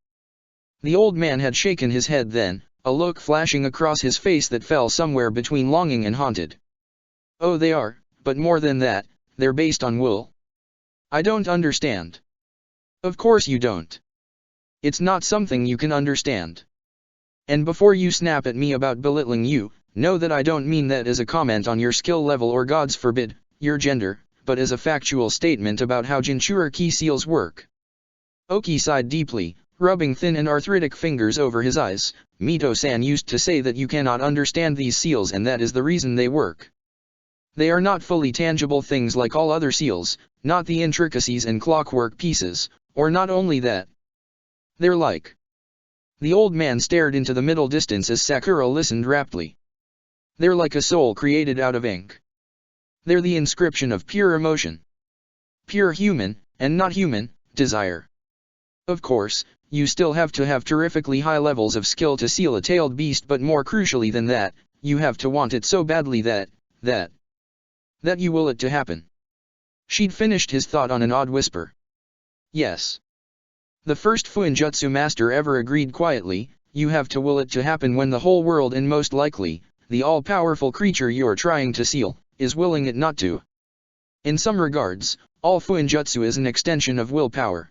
[SPEAKER 1] The old man had shaken his head then, a look flashing across his face that fell somewhere between longing and haunted. "Oh, they are, but more than that, they're based on wool." "I don't understand." "Of course you don't. It's not something you can understand. And before you snap at me about belittling you, know that I don't mean that as a comment on your skill level or, gods forbid, your gender, but as a factual statement about how Jinchuriki seals work." Oki sighed deeply, rubbing thin and arthritic fingers over his eyes. "Mito-san used to say that you cannot understand these seals, and that is the reason they work. They are not fully tangible things like all other seals, not the intricacies and clockwork pieces, or not only that. They're like..." The old man stared into the middle distance as Sakura listened raptly. "They're like a soul created out of ink. They're the inscription of pure emotion. Pure human, and not human, desire. Of course, you still have to have terrifically high levels of skill to seal a tailed beast, but more crucially than that, you have to want it so badly that you will it to happen." She'd finished his thought on an odd whisper. "Yes. The first Fuinjutsu master ever agreed quietly, you have to will it to happen when the whole world, and most likely, the all-powerful creature you're trying to seal, is willing it not to. In some regards, all Fuinjutsu is an extension of willpower.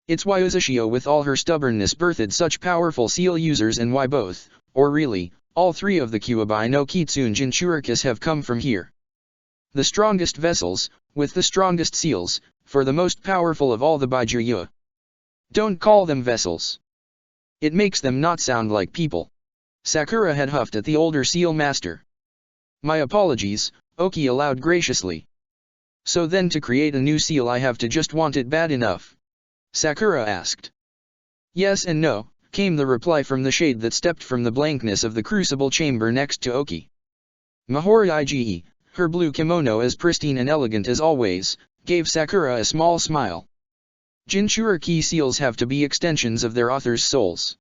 [SPEAKER 1] It's why Uzushio with all her stubbornness birthed such powerful seal users, and why both, or really, all three of the Kyuubi no Kitsune Jinchurikis have come from here. The strongest vessels, with the strongest seals, for the most powerful of all the Baijuyu. Don't call them vessels. It makes them not sound like people." Sakura had huffed at the older seal master. "My apologies," Oki allowed graciously. "So then to create a new seal I have to just want it bad enough?" Sakura asked. "Yes and no," came the reply from the shade that stepped from the blankness of the crucible chamber next to Oki. Mahori Ige, her blue kimono as pristine and elegant as always, gave Sakura a small smile. "Jinchuriki seals have to be extensions of their author's souls.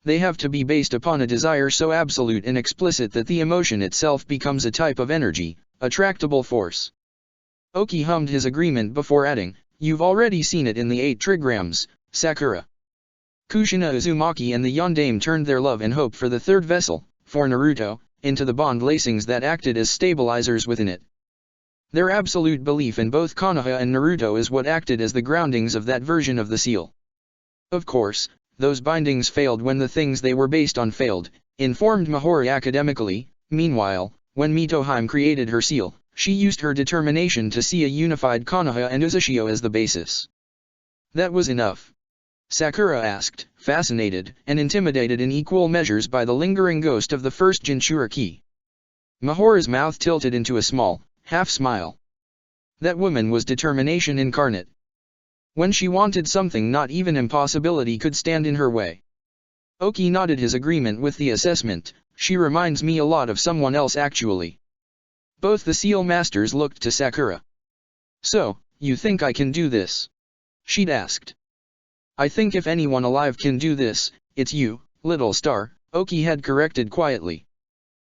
[SPEAKER 1] They have to be based upon a desire so absolute and explicit that the emotion itself becomes a type of energy, a tractable force." Oki hummed his agreement before adding, "You've already seen it in the 8 trigrams, Sakura." Kushina Uzumaki and the Yondaime turned their love and hope for the third vessel, for Naruto, into the bond lacings that acted as stabilizers within it. Their absolute belief in both Konoha and Naruto is what acted as the groundings of that version of the seal. Of course, those bindings failed when the things they were based on failed, informed Mahori academically. Meanwhile, when Mitohime created her seal, she used her determination to see a unified Konoha and Uzushio as the basis. "That was enough?" Sakura asked, fascinated and intimidated in equal measures by the lingering ghost of the first Jinchuriki. Mahori's mouth tilted into a small, half-smile. That woman was determination incarnate. When she wanted something, not even impossibility could stand in her way. Oki nodded his agreement with the assessment. "She reminds me a lot of someone else actually." Both the seal masters looked to Sakura. "So, you think I can do this?" she'd asked. "I think if anyone alive can do this, it's you, little star," Oki had corrected quietly.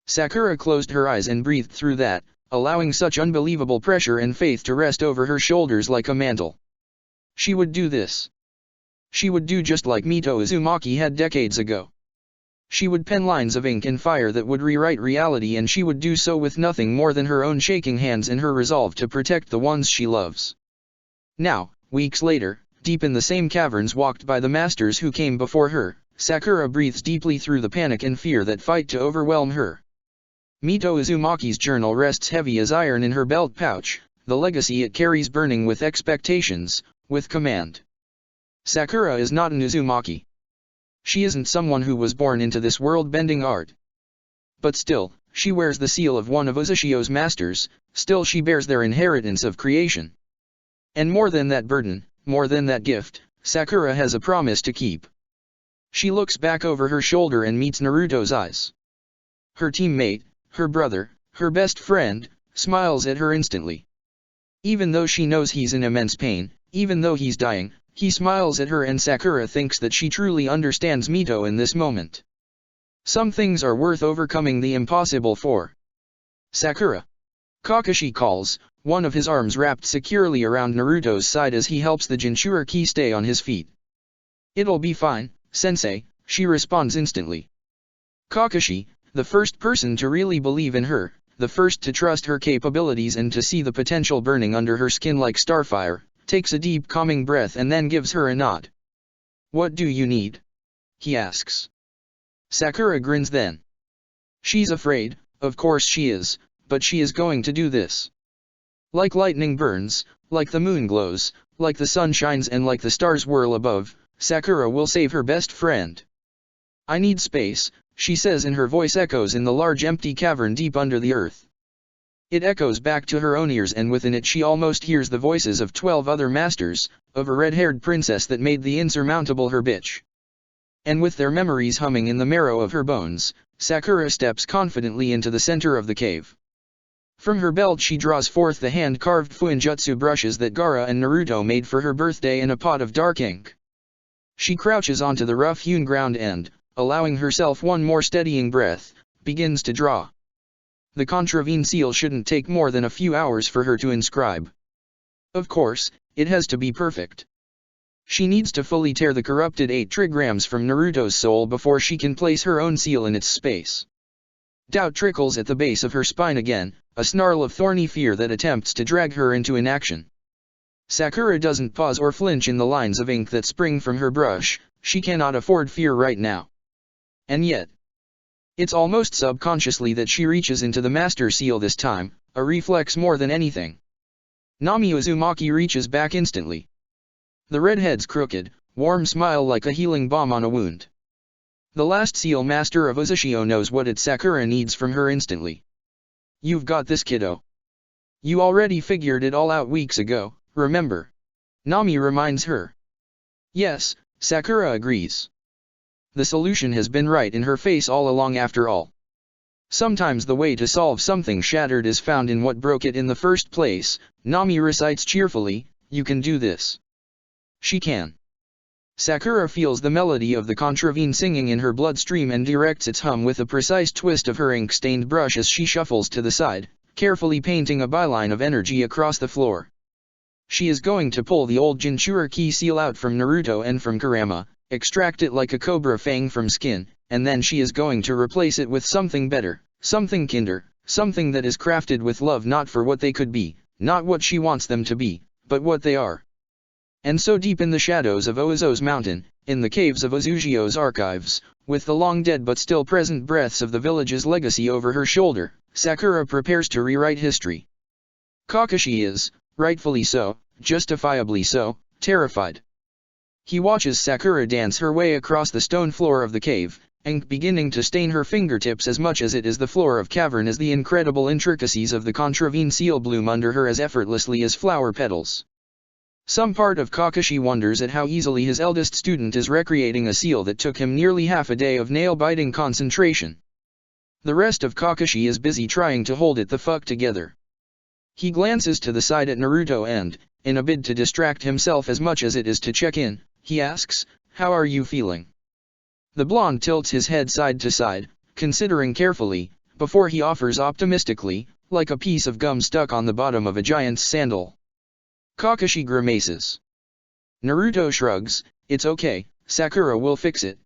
[SPEAKER 1] Sakura closed her eyes and breathed through that, allowing such unbelievable pressure and faith to rest over her shoulders like a mantle. She would do this. She would do just like Mito Uzumaki had decades ago. She would pen lines of ink and fire that would rewrite reality, and she would do so with nothing more than her own shaking hands and her resolve to protect the ones she loves. Now, weeks later, deep in the same caverns walked by the masters who came before her, Sakura breathes deeply through the panic and fear that fight to overwhelm her. Mito Uzumaki's journal rests heavy as iron in her belt pouch, the legacy it carries burning with expectations, with command. Sakura is not an Uzumaki. She isn't someone who was born into this world-bending art. But still, she wears the seal of one of Uzushio's masters, still she bears their inheritance of creation. And more than that burden, more than that gift, Sakura has a promise to keep. She looks back over her shoulder and meets Naruto's eyes. Her teammate, her brother, her best friend, smiles at her instantly. Even though she knows he's in immense pain, even though he's dying, he smiles at her, and Sakura thinks that she truly understands Mito in this moment. Some things are worth overcoming the impossible for. Sakura. Kakashi calls, one of his arms wrapped securely around Naruto's side as he helps the Jinchuriki stay on his feet. It'll be fine, sensei, she responds instantly. Kakashi, the first person to really believe in her, the first to trust her capabilities and to see the potential burning under her skin like starfire, takes a deep calming breath and then gives her a nod. What do you need? He asks. Sakura grins then. She's afraid, of course she is, but she is going to do this. Like lightning burns, like the moon glows, like the sun shines and like the stars whirl above, Sakura will save her best friend. I need space, she says, and her voice echoes in the large empty cavern deep under the earth. It echoes back to her own ears, and within it she almost hears the voices of 12 other masters, of a red-haired princess that made the insurmountable her bitch. And with their memories humming in the marrow of her bones, Sakura steps confidently into the center of the cave. From her belt she draws forth the hand-carved fuinjutsu brushes that Gaara and Naruto made for her birthday and a pot of dark ink. She crouches onto the rough-hewn ground and, allowing herself one more steadying breath, begins to draw. The contravene seal shouldn't take more than a few hours for her to inscribe. Of course, it has to be perfect. She needs to fully tear the corrupted 8 trigrams from Naruto's soul before she can place her own seal in its space. Doubt trickles at the base of her spine again, a snarl of thorny fear that attempts to drag her into inaction. Sakura doesn't pause or flinch in the lines of ink that spring from her brush. She cannot afford fear right now. And yet, it's almost subconsciously that she reaches into the master seal this time, a reflex more than anything. Nami Uzumaki reaches back instantly. The redhead's crooked, warm smile like a healing balm on a wound. The last seal master of Uzushio knows what Sakura needs from her instantly. You've got this, kiddo. You already figured it all out weeks ago, remember? Nami reminds her. Yes, Sakura agrees. The solution has been right in her face all along after all. Sometimes the way to solve something shattered is found in what broke it in the first place, Nami recites cheerfully, you can do this. She can. Sakura feels the melody of the contravene singing in her bloodstream and directs its hum with a precise twist of her ink-stained brush as she shuffles to the side, carefully painting a byline of energy across the floor. She is going to pull the old Jinchuriki seal out from Naruto and from Kurama, extract it like a cobra fang from skin, and then she is going to replace it with something better, something kinder, something that is crafted with love, not for what they could be, not what she wants them to be, but what they are. And so deep in the shadows of Oizo's mountain, in the caves of Uzushio's archives, with the long dead but still present breaths of the village's legacy over her shoulder, Sakura prepares to rewrite history. Kakashi is, rightfully so, justifiably so, terrified. He watches Sakura dance her way across the stone floor of the cave, ink beginning to stain her fingertips as much as it is the floor of cavern as the incredible intricacies of the contravene seal bloom under her as effortlessly as flower petals. Some part of Kakashi wonders at how easily his eldest student is recreating a seal that took him nearly half a day of nail-biting concentration. The rest of Kakashi is busy trying to hold it the fuck together. He glances to the side at Naruto and, in a bid to distract himself as much as it is to check in, he asks, "How are you feeling?" The blonde tilts his head side to side, considering carefully, before he offers optimistically, like a piece of gum stuck on the bottom of a giant's sandal. Kakashi grimaces. Naruto shrugs, "It's okay, Sakura will fix it.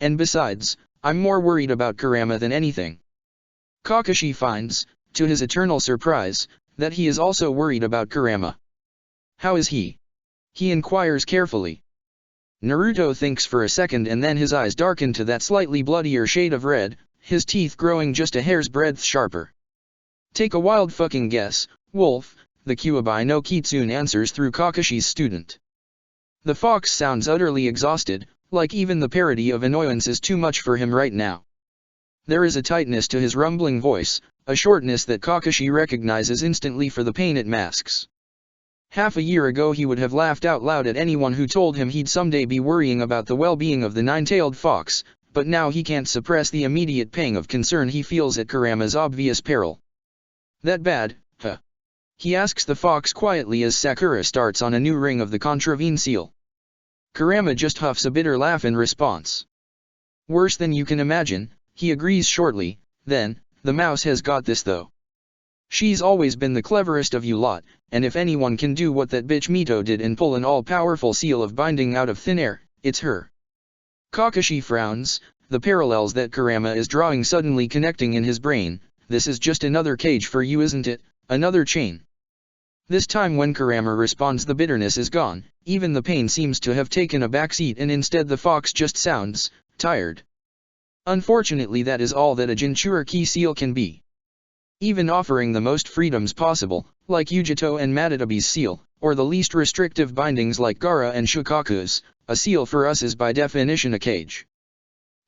[SPEAKER 1] And besides, I'm more worried about Kurama than anything." Kakashi finds, to his eternal surprise, that he is also worried about Kurama. "How is he?" he inquires carefully. Naruto thinks for a second and then his eyes darken to that slightly bloodier shade of red, his teeth growing just a hair's breadth sharper. "Take a wild fucking guess, Wolf," the Kyuubi no Kitsune answers through Kakashi's student. The fox sounds utterly exhausted, like even the parody of annoyance is too much for him right now. There is a tightness to his rumbling voice, a shortness that Kakashi recognizes instantly for the pain it masks. Half a year ago he would have laughed out loud at anyone who told him he'd someday be worrying about the well-being of the nine-tailed fox, but now he can't suppress the immediate pang of concern he feels at Kurama's obvious peril. That bad, huh? He asks the fox quietly as Sakura starts on a new ring of the contravene seal. Kurama just huffs a bitter laugh in response. Worse than you can imagine, he agrees shortly. Then, the mouse has got this though. She's always been the cleverest of you lot, and if anyone can do what that bitch Mito did and pull an all-powerful seal of binding out of thin air, it's her. Kakashi frowns, the parallels that Kurama is drawing suddenly connecting in his brain. This is just another cage for you, isn't it? Another chain. This time when Kurama responds, the bitterness is gone, even the pain seems to have taken a backseat, and instead the fox just sounds tired. Unfortunately, that is all that a Jinchuriki seal can be. Even offering the most freedoms possible, like Yujito and Matadabi's seal, or the least restrictive bindings like Gaara and Shukaku's, a seal for us is by definition a cage.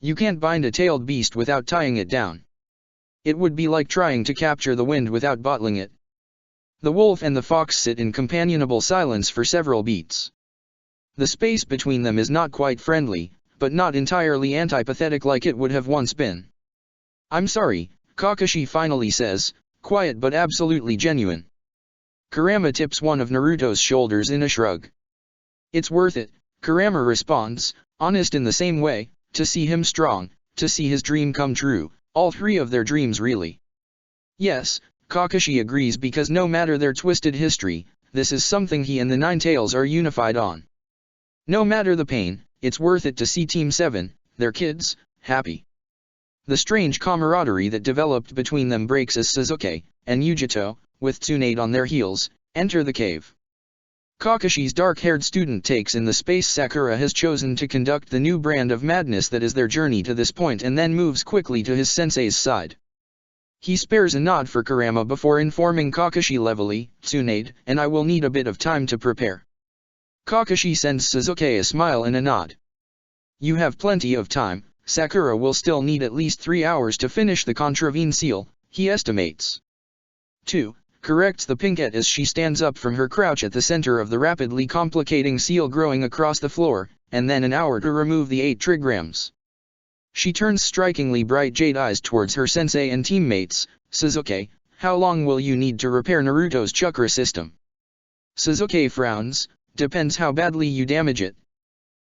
[SPEAKER 1] You can't bind a tailed beast without tying it down. It would be like trying to capture the wind without bottling it. The wolf and the fox sit in companionable silence for several beats. The space between them is not quite friendly, but not entirely antipathetic like it would have once been. I'm sorry, Kakashi finally says, quiet but absolutely genuine. Kurama tips one of Naruto's shoulders in a shrug. It's worth it, Kurama responds, honest in the same way, to see him strong, to see his dream come true, all three of their dreams really. Yes, Kakashi agrees, because no matter their twisted history, this is something he and the Nine Tails are unified on. No matter the pain, it's worth it to see Team 7, their kids, happy. The strange camaraderie that developed between them breaks as Sasuke and Yujito, with Tsunade on their heels, enter the cave. Kakashi's dark-haired student takes in the space Sakura has chosen to conduct the new brand of madness that is their journey to this point, and then moves quickly to his sensei's side. He spares a nod for Kurama before informing Kakashi levelly, Tsunade and I will need a bit of time to prepare. Kakashi sends Sasuke a smile and a nod. You have plenty of time. Sakura will still need at least 3 hours to finish the contravene seal, he estimates. 2. Corrects the pinkette as she stands up from her crouch at the center of the rapidly complicating seal growing across the floor, and then an hour to remove the 8 trigrams. She turns strikingly bright jade eyes towards her sensei and teammates. Sasuke, how long will you need to repair Naruto's chakra system? Sasuke frowns, depends how badly you damage it.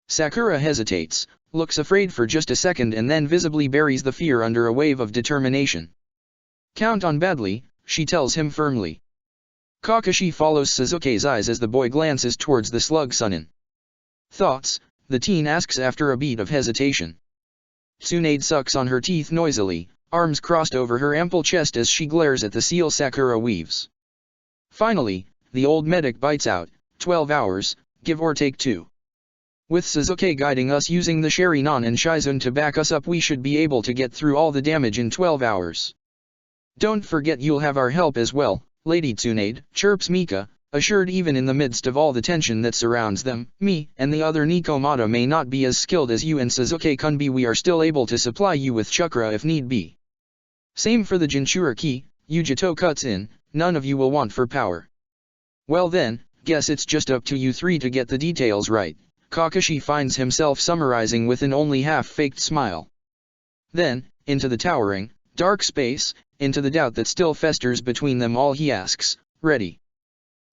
[SPEAKER 1] Sakura hesitates, looks afraid for just a second, and then visibly buries the fear under a wave of determination. Count on badly, she tells him firmly. Kakashi follows Sasuke's eyes as the boy glances towards the slug Sunin. Thoughts? The teen asks after a beat of hesitation. Tsunade sucks on her teeth noisily, arms crossed over her ample chest as she glares at the seal Sakura weaves. Finally, the old medic bites out, 12 hours, give or take 2. With Sasuke guiding us using the Sharingan and Shizun to back us up, we should be able to get through all the damage in 12 hours. Don't forget you'll have our help as well, Lady Tsunade, chirps Mika, assured even in the midst of all the tension that surrounds them. Me and the other Nikomata may not be as skilled as you and Sasuke-kun, but we are still able to supply you with chakra if need be. Same for the Jinchuriki, Yujito cuts in, none of you will want for power. Well then, guess it's just up to you 3 to get the details right. Kakashi finds himself summarizing with an only half-faked smile. Then, into the towering, dark space, into the doubt that still festers between them all, he asks, ready?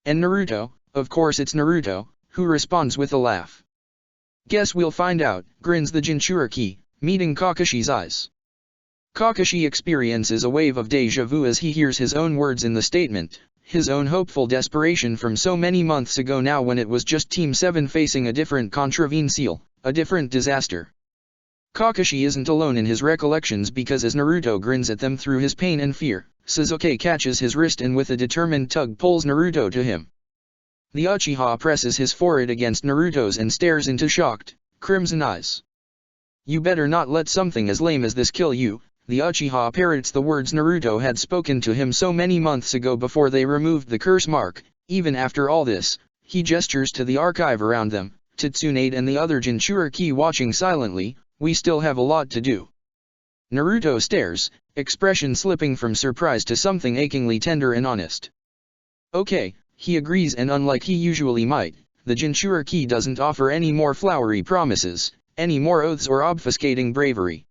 [SPEAKER 1] And Naruto? Of course it's Naruto, who responds with a laugh. Guess we'll find out, grins the Jinchuriki, meeting Kakashi's eyes. Kakashi experiences a wave of déjà vu as he hears his own words in the statement. His own hopeful desperation from so many months ago now, when it was just Team 7 facing a different contravene seal, a different disaster. Kakashi isn't alone in his recollections, because as Naruto grins at them through his pain and fear, Sasuke catches his wrist and with a determined tug pulls Naruto to him. The Uchiha presses his forehead against Naruto's and stares into shocked, crimson eyes. You better not let something as lame as this kill you. The Uchiha parrots the words Naruto had spoken to him so many months ago before they removed the curse mark. Even after all this, he gestures to the archive around them, to Tsunade and the other Jinchuriki watching silently. We still have a lot to do. Naruto stares, expression slipping from surprise to something achingly tender and honest. Okay, he agrees, and unlike he usually might, the Jinchuriki doesn't offer any more flowery promises, any more oaths or obfuscating bravery.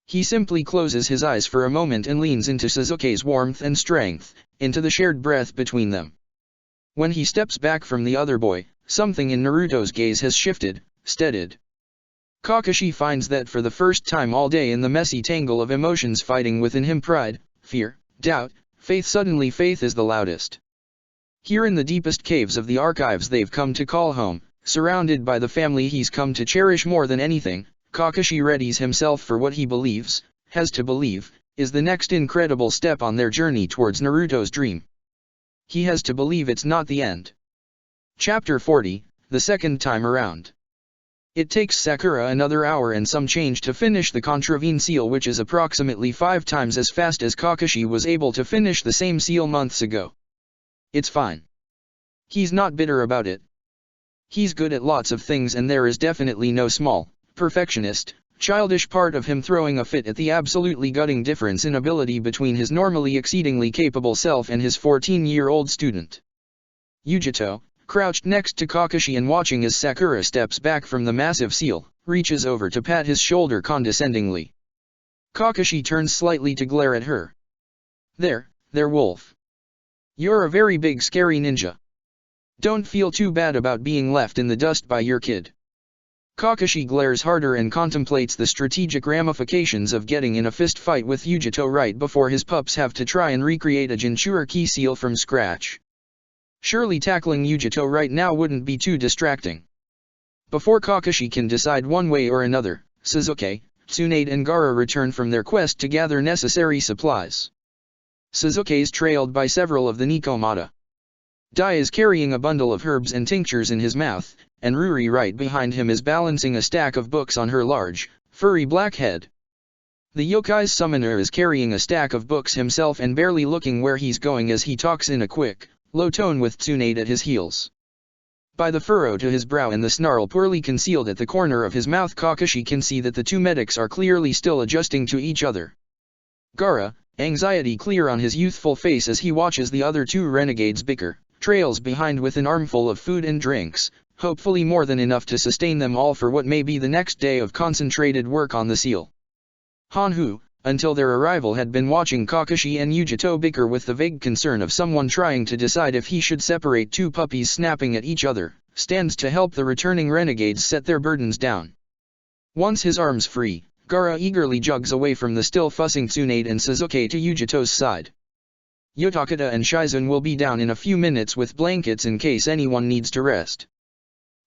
[SPEAKER 1] He simply closes his eyes for a moment and leans into Sasuke's warmth and strength, into the shared breath between them. When he steps back from the other boy, something in Naruto's gaze has shifted, steadied. Kakashi finds that for the first time all day in the messy tangle of emotions fighting within him, pride, fear, doubt, faith, suddenly faith is the loudest. Here in the deepest caves of the archives they've come to call home, surrounded by the family he's come to cherish more than anything, Kakashi readies himself for what he believes, has to believe, is the next incredible step on their journey towards Naruto's dream. He has to believe it's not the end. Chapter 40, the second time around. It takes Sakura another hour and some change to finish the contravene seal, which is approximately 5 times as fast as Kakashi was able to finish the same seal months ago. It's fine. He's not bitter about it. He's good at lots of things, and there is definitely no small, perfectionist, childish part of him throwing a fit at the absolutely gutting difference in ability between his normally exceedingly capable self and his 14-year-old student. Yujito, crouched next to Kakashi and watching as Sakura steps back from the massive seal, reaches over to pat his shoulder condescendingly. Kakashi turns slightly to glare at her. There, Wolf. You're a very big scary ninja. Don't feel too bad about being left in the dust by your kid. Kakashi glares harder and contemplates the strategic ramifications of getting in a fist fight with Yujito right before his pups have to try and recreate a Jinchuriki seal from scratch. Surely tackling Yujito right now wouldn't be too distracting. Before Kakashi can decide one way or another, Sasuke, Tsunade and Gaara return from their quest to gather necessary supplies. Sasuke is trailed by several of the Nikomata. Dai is carrying a bundle of herbs and tinctures in his mouth, and Ruri right behind him is balancing a stack of books on her large, furry black head. The yokai's summoner is carrying a stack of books himself and barely looking where he's going as he talks in a quick, low tone with Tsunade at his heels. By the furrow to his brow and the snarl poorly concealed at the corner of his mouth, Kakashi can see that the two medics are clearly still adjusting to each other. Gaara, anxiety clear on his youthful face as he watches the other two renegades bicker, trails behind with an armful of food and drinks, hopefully more than enough to sustain them all for what may be the next day of concentrated work on the seal. Hanhu, until their arrival, had been watching Kakashi and Yujito bicker with the vague concern of someone trying to decide if he should separate two puppies snapping at each other, stands to help the returning renegades set their burdens down. Once his arms free, Gaara eagerly jogs away from the still fussing Tsunade and Sasuke to Yujito's side. Yotakata and Shizun will be down in a few minutes with blankets in case anyone needs to rest.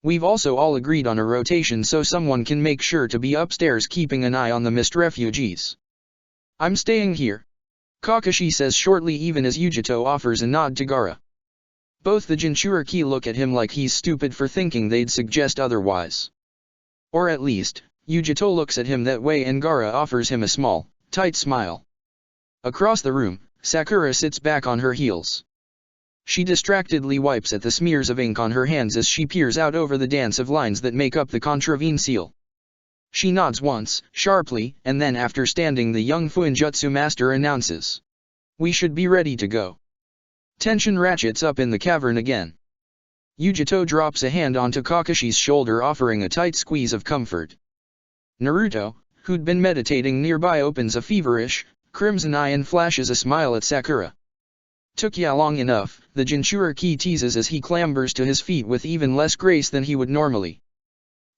[SPEAKER 1] We've also all agreed on a rotation so someone can make sure to be upstairs keeping an eye on the missed refugees. I'm staying here, Kakashi says shortly, even as Yujito offers a nod to Gaara. Both the Jinchuriki look at him like he's stupid for thinking they'd suggest otherwise. Or at least, Yujito looks at him that way and Gaara offers him a small, tight smile. Across the room, Sakura sits back on her heels. She distractedly wipes at the smears of ink on her hands as she peers out over the dance of lines that make up the contravene seal. She nods once, sharply, and then after standing the young Fuinjutsu master announces, "We should be ready to go." Tension ratchets up in the cavern again. Yujito drops a hand onto Kakashi's shoulder, offering a tight squeeze of comfort. Naruto, who'd been meditating nearby, opens a feverish, crimson eye and flashes a smile at Sakura. "Took ya long enough," the Jinchuriki teases as he clambers to his feet with even less grace than he would normally.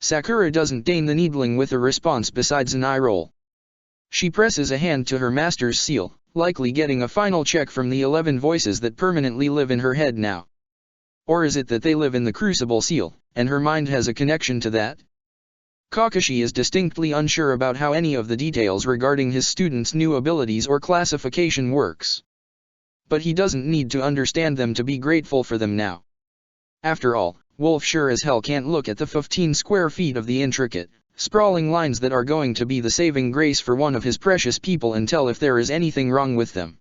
[SPEAKER 1] Sakura doesn't deign the needling with a response besides an eye roll. She presses a hand to her master's seal, likely getting a final check from the 11 voices that permanently live in her head now. Or is it that they live in the crucible seal, and her mind has a connection to that? Kakashi is distinctly unsure about how any of the details regarding his students' new abilities or classification works. But he doesn't need to understand them to be grateful for them now. After all, Wolf sure as hell can't look at the 15 square feet of the intricate, sprawling lines that are going to be the saving grace for one of his precious people and tell if there is anything wrong with them.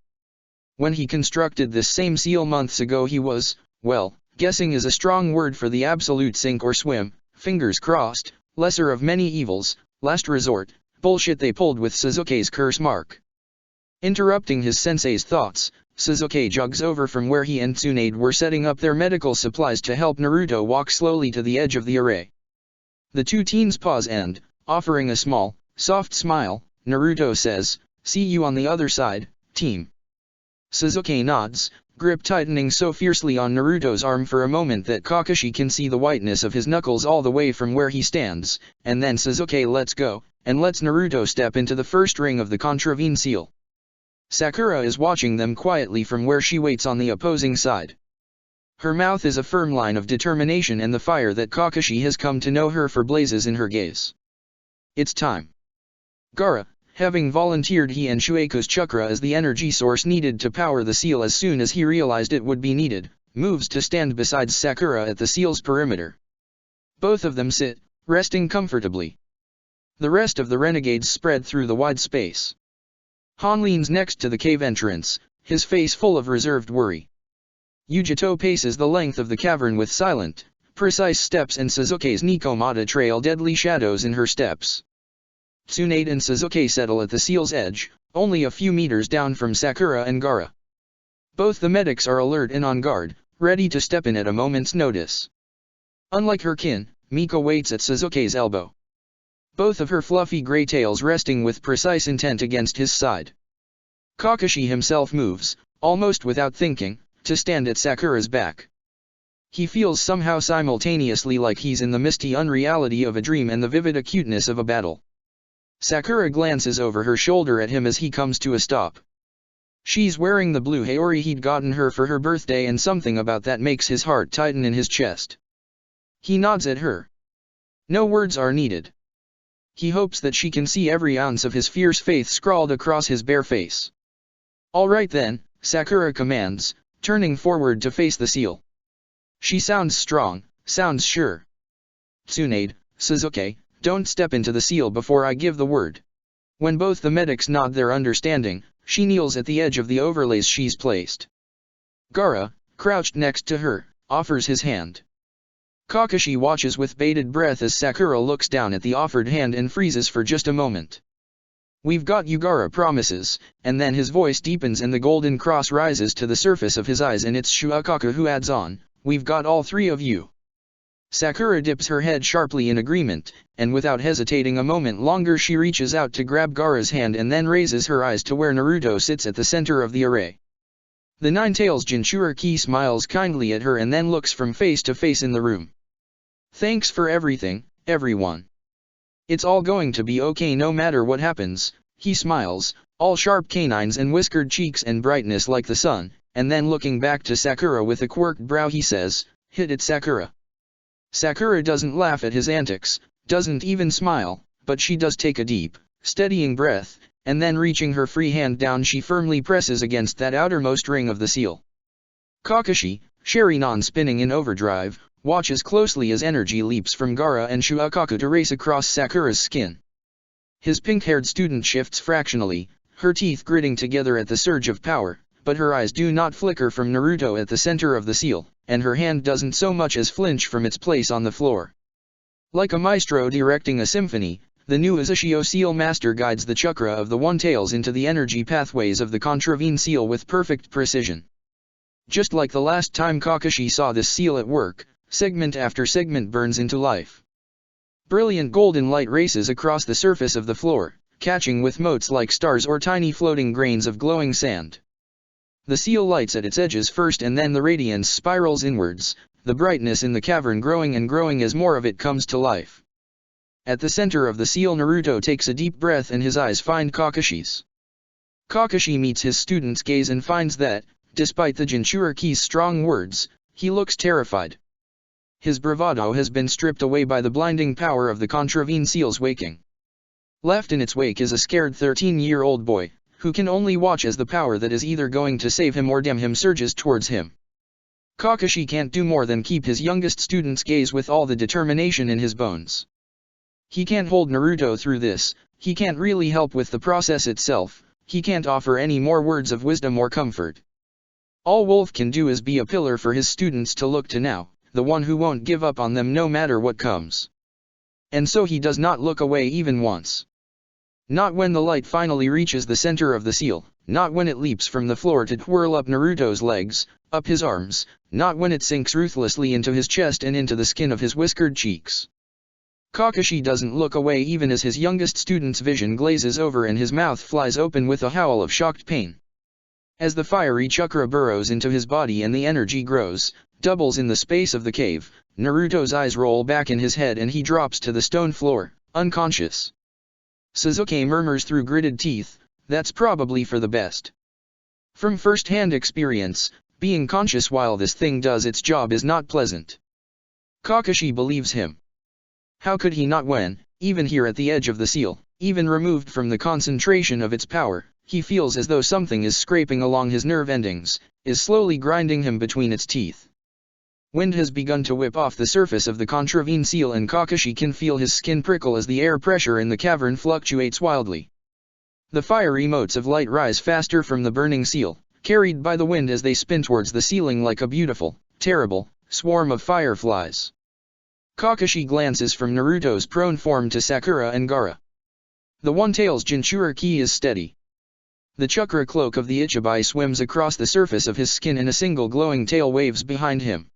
[SPEAKER 1] When he constructed this same seal months ago, he was, well, guessing is a strong word for the absolute sink or swim, fingers crossed, lesser of many evils, last resort, bullshit they pulled with Sasuke's curse mark. Interrupting his sensei's thoughts, Sasuke jogs over from where he and Tsunade were setting up their medical supplies to help Naruto walk slowly to the edge of the array. The two teens pause and, offering a small, soft smile, Naruto says, "See you on the other side, team." Sasuke nods, grip tightening so fiercely on Naruto's arm for a moment that Kakashi can see the whiteness of his knuckles all the way from where he stands, and then Sasuke lets go, and lets Naruto step into the first ring of the contravene seal. Sakura is watching them quietly from where she waits on the opposing side. Her mouth is a firm line of determination, and the fire that Kakashi has come to know her for blazes in her gaze. It's time. Gaara, having volunteered he and Shueiko's chakra as the energy source needed to power the seal as soon as he realized it would be needed, moves to stand beside Sakura at the seal's perimeter. Both of them sit, resting comfortably. The rest of the renegades spread through the wide space. Han leans next to the cave entrance, his face full of reserved worry. Yujito paces the length of the cavern with silent, precise steps, and Sasuke's Nikomata trail deadly shadows in her steps. Tsunade and Sasuke settle at the seal's edge, only a few meters down from Sakura and Gaara. Both the medics are alert and on guard, ready to step in at a moment's notice. Unlike her kin, Miko waits at Sasuke's elbow. Both of her fluffy gray tails resting with precise intent against his side. Kakashi himself moves, almost without thinking, to stand at Sakura's back. He feels somehow simultaneously like he's in the misty unreality of a dream and the vivid acuteness of a battle. Sakura glances over her shoulder at him as he comes to a stop. She's wearing the blue haori he'd gotten her for her birthday, and something about that makes his heart tighten in his chest. He nods at her. No words are needed. He hopes that she can see every ounce of his fierce faith scrawled across his bare face. "All right then," Sakura commands, turning forward to face the seal. She sounds strong, sounds sure. "Tsunade, Sasuke, don't step into the seal before I give the word." When both the medics nod their understanding, she kneels at the edge of the overlays she's placed. Gaara, crouched next to her, offers his hand. Kakashi watches with bated breath as Sakura looks down at the offered hand and freezes for just a moment. "We've got you," Gaara promises, and then his voice deepens and the golden cross rises to the surface of his eyes, and it's Shuakaku who adds on, "We've got all three of you." Sakura dips her head sharply in agreement, and without hesitating a moment longer she reaches out to grab Gaara's hand and then raises her eyes to where Naruto sits at the center of the array. The Nine-Tails Jinchuriki smiles kindly at her and then looks from face to face in the room. "Thanks for everything, everyone. It's all going to be okay no matter what happens," he smiles, all sharp canines and whiskered cheeks and brightness like the sun, and then looking back to Sakura with a quirked brow he says, "Hit it, Sakura." Sakura doesn't laugh at his antics, doesn't even smile, but she does take a deep, steadying breath, and then reaching her free hand down she firmly presses against that outermost ring of the seal. Kakashi, Sharingan spinning in overdrive, watches closely as energy leaps from Gaara and Shuakaku to race across Sakura's skin. His pink-haired student shifts fractionally, her teeth gritting together at the surge of power, but her eyes do not flicker from Naruto at the center of the seal, and her hand doesn't so much as flinch from its place on the floor. Like a maestro directing a symphony, the new Uzushio seal master guides the chakra of the One-Tails into the energy pathways of the contravene seal with perfect precision. Just like the last time Kakashi saw this seal at work, segment after segment burns into life. Brilliant golden light races across the surface of the floor, catching with motes like stars or tiny floating grains of glowing sand. The seal lights at its edges first and then the radiance spirals inwards, the brightness in the cavern growing and growing as more of it comes to life. At the center of the seal Naruto takes a deep breath and his eyes find Kakashi's. Kakashi meets his student's gaze and finds that, despite the Jinchuriki's strong words, he looks terrified. His bravado has been stripped away by the blinding power of the contravene seal's waking. Left in its wake is a scared 13-year-old boy, who can only watch as the power that is either going to save him or damn him surges towards him. Kakashi can't do more than keep his youngest student's gaze with all the determination in his bones. He can't hold Naruto through this, he can't really help with the process itself, he can't offer any more words of wisdom or comfort. All Wolf can do is be a pillar for his students to look to now, the one who won't give up on them no matter what comes. And so he does not look away even once. Not when the light finally reaches the center of the seal, not when it leaps from the floor to twirl up Naruto's legs, up his arms, not when it sinks ruthlessly into his chest and into the skin of his whiskered cheeks. Kakashi doesn't look away even as his youngest student's vision glazes over and his mouth flies open with a howl of shocked pain. As the fiery chakra burrows into his body and the energy grows, doubles in the space of the cave, Naruto's eyes roll back in his head and he drops to the stone floor, unconscious. Sasuke murmurs through gritted teeth, "That's probably for the best." From first-hand experience, being conscious while this thing does its job is not pleasant. Kakashi believes him. How could he not when, even here at the edge of the seal, even removed from the concentration of its power, he feels as though something is scraping along his nerve endings, is slowly grinding him between its teeth. Wind has begun to whip off the surface of the contravene seal and Kakashi can feel his skin prickle as the air pressure in the cavern fluctuates wildly. The fiery motes of light rise faster from the burning seal, carried by the wind as they spin towards the ceiling like a beautiful, terrible, swarm of fireflies. Kakashi glances from Naruto's prone form to Sakura and Gaara. The One-Tail's Jinchuriki ki is steady. The chakra cloak of the Ichibai swims across the surface of his skin and a single glowing tail waves behind him.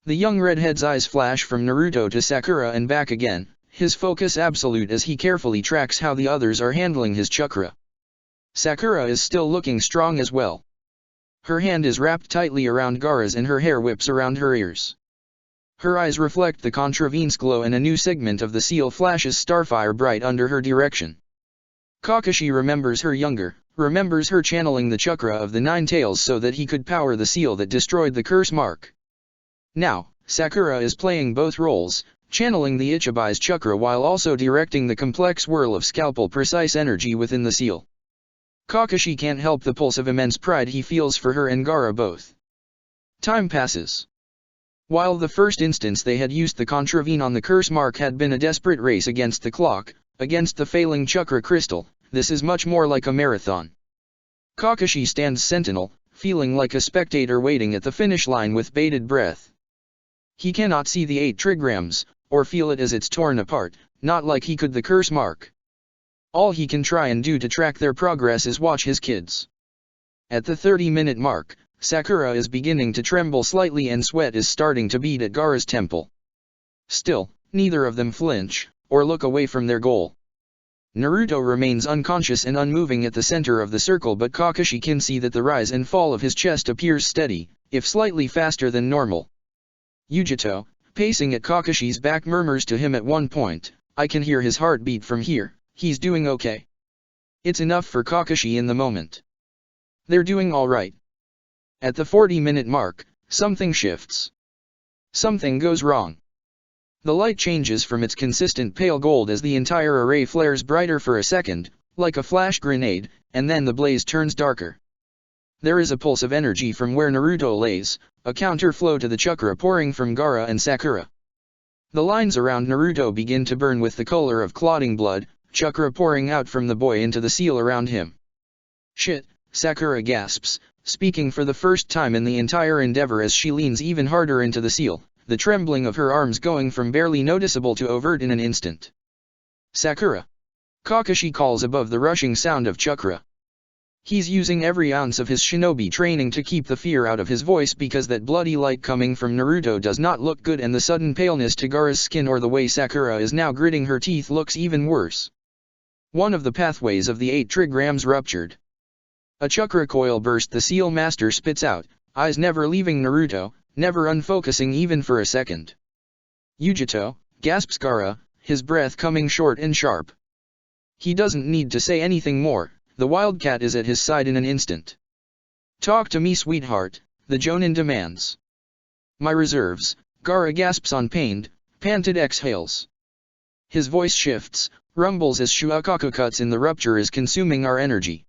[SPEAKER 1] The young redhead's eyes flash from Naruto to Sakura and back again, his focus absolute as he carefully tracks how the others are handling his chakra. Sakura is still looking strong as well. Her hand is wrapped tightly around Gaara's and her hair whips around her ears. Her eyes reflect the contravene's glow and a new segment of the seal flashes starfire bright under her direction. Kakashi remembers her younger, remembers her channeling the chakra of the Nine Tails so that he could power the seal that destroyed the curse mark. Now, Sakura is playing both roles, channeling the Ichibai's chakra while also directing the complex whirl of scalpel-precise energy within the seal. Kakashi can't help the pulse of immense pride he feels for her and Gaara both. Time passes. While the first instance they had used the contravene on the curse mark had been a desperate race against the clock, against the failing chakra crystal, this is much more like a marathon. Kakashi stands sentinel, feeling like a spectator waiting at the finish line with bated breath. He cannot see the 8 trigrams, or feel it as it's torn apart, not like he could the curse mark. All he can try and do to track their progress is watch his kids. At the 30-minute mark, Sakura is beginning to tremble slightly and sweat is starting to bead at Gaara's temple. Still, neither of them flinch, or look away from their goal. Naruto remains unconscious and unmoving at the center of the circle, but Kakashi can see that the rise and fall of his chest appears steady, if slightly faster than normal. Yujito, pacing at Kakashi's back, murmurs to him at one point, "I can hear his heartbeat from here, he's doing okay." It's enough for Kakashi in the moment. They're doing all right. At the 40-minute mark, something shifts. Something goes wrong. The light changes from its consistent pale gold as the entire array flares brighter for a second, like a flash grenade, and then the blaze turns darker. There is a pulse of energy from where Naruto lays, a counterflow to the chakra pouring from Gaara and Sakura. The lines around Naruto begin to burn with the color of clotting blood, chakra pouring out from the boy into the seal around him. "Shit," Sakura gasps, speaking for the first time in the entire endeavor as she leans even harder into the seal, the trembling of her arms going from barely noticeable to overt in an instant. "Sakura!" Kakashi calls above the rushing sound of chakra. He's using every ounce of his shinobi training to keep the fear out of his voice because that bloody light coming from Naruto does not look good and the sudden paleness to Gaara's skin or the way Sakura is now gritting her teeth looks even worse. One of the pathways of the 8 trigrams ruptured. A chakra coil burst, the seal master spits out, eyes never leaving Naruto, never unfocusing even for a second. "Yujito," gasps Gaara, his breath coming short and sharp. He doesn't need to say anything more, the wildcat is at his side in an instant. "Talk to me, sweetheart," the Jonin demands. "My reserves," Gaara gasps on pained, panted exhales. His voice shifts, rumbles as Shuakaku cuts in, "The rupture is consuming our energy.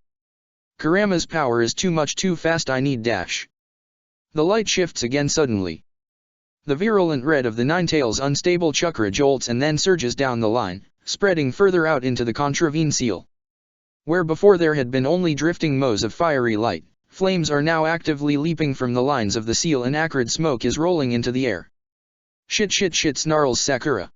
[SPEAKER 1] Kurama's power is too much too fast, I need dash." The light shifts again suddenly. The virulent red of the Nine Tails' unstable chakra jolts and then surges down the line, spreading further out into the contravene seal. Where before there had been only drifting motes of fiery light, flames are now actively leaping from the lines of the seal and acrid smoke is rolling into the air. Shit, snarls Sakura.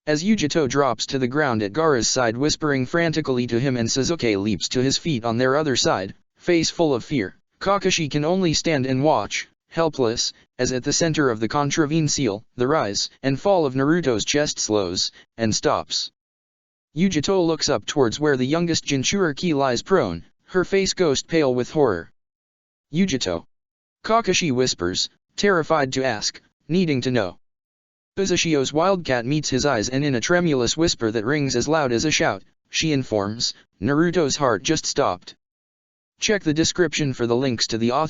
[SPEAKER 1] As Yujito drops to the ground at Gaara's side whispering frantically to him and Sasuke leaps to his feet on their other side, face full of fear, Kakashi can only stand and watch, helpless, as at the center of the contravene seal, the rise and fall of Naruto's chest slows, and stops. Yujito looks up towards where the youngest Jinchuriki lies prone, her face ghost pale with horror. Yujito. Kakashi whispers, terrified to ask, needing to know. Uzushio's wildcat meets his eyes and in a tremulous whisper that rings as loud as a shout, she informs, Naruto's heart just stopped. Check the description for the links to the author.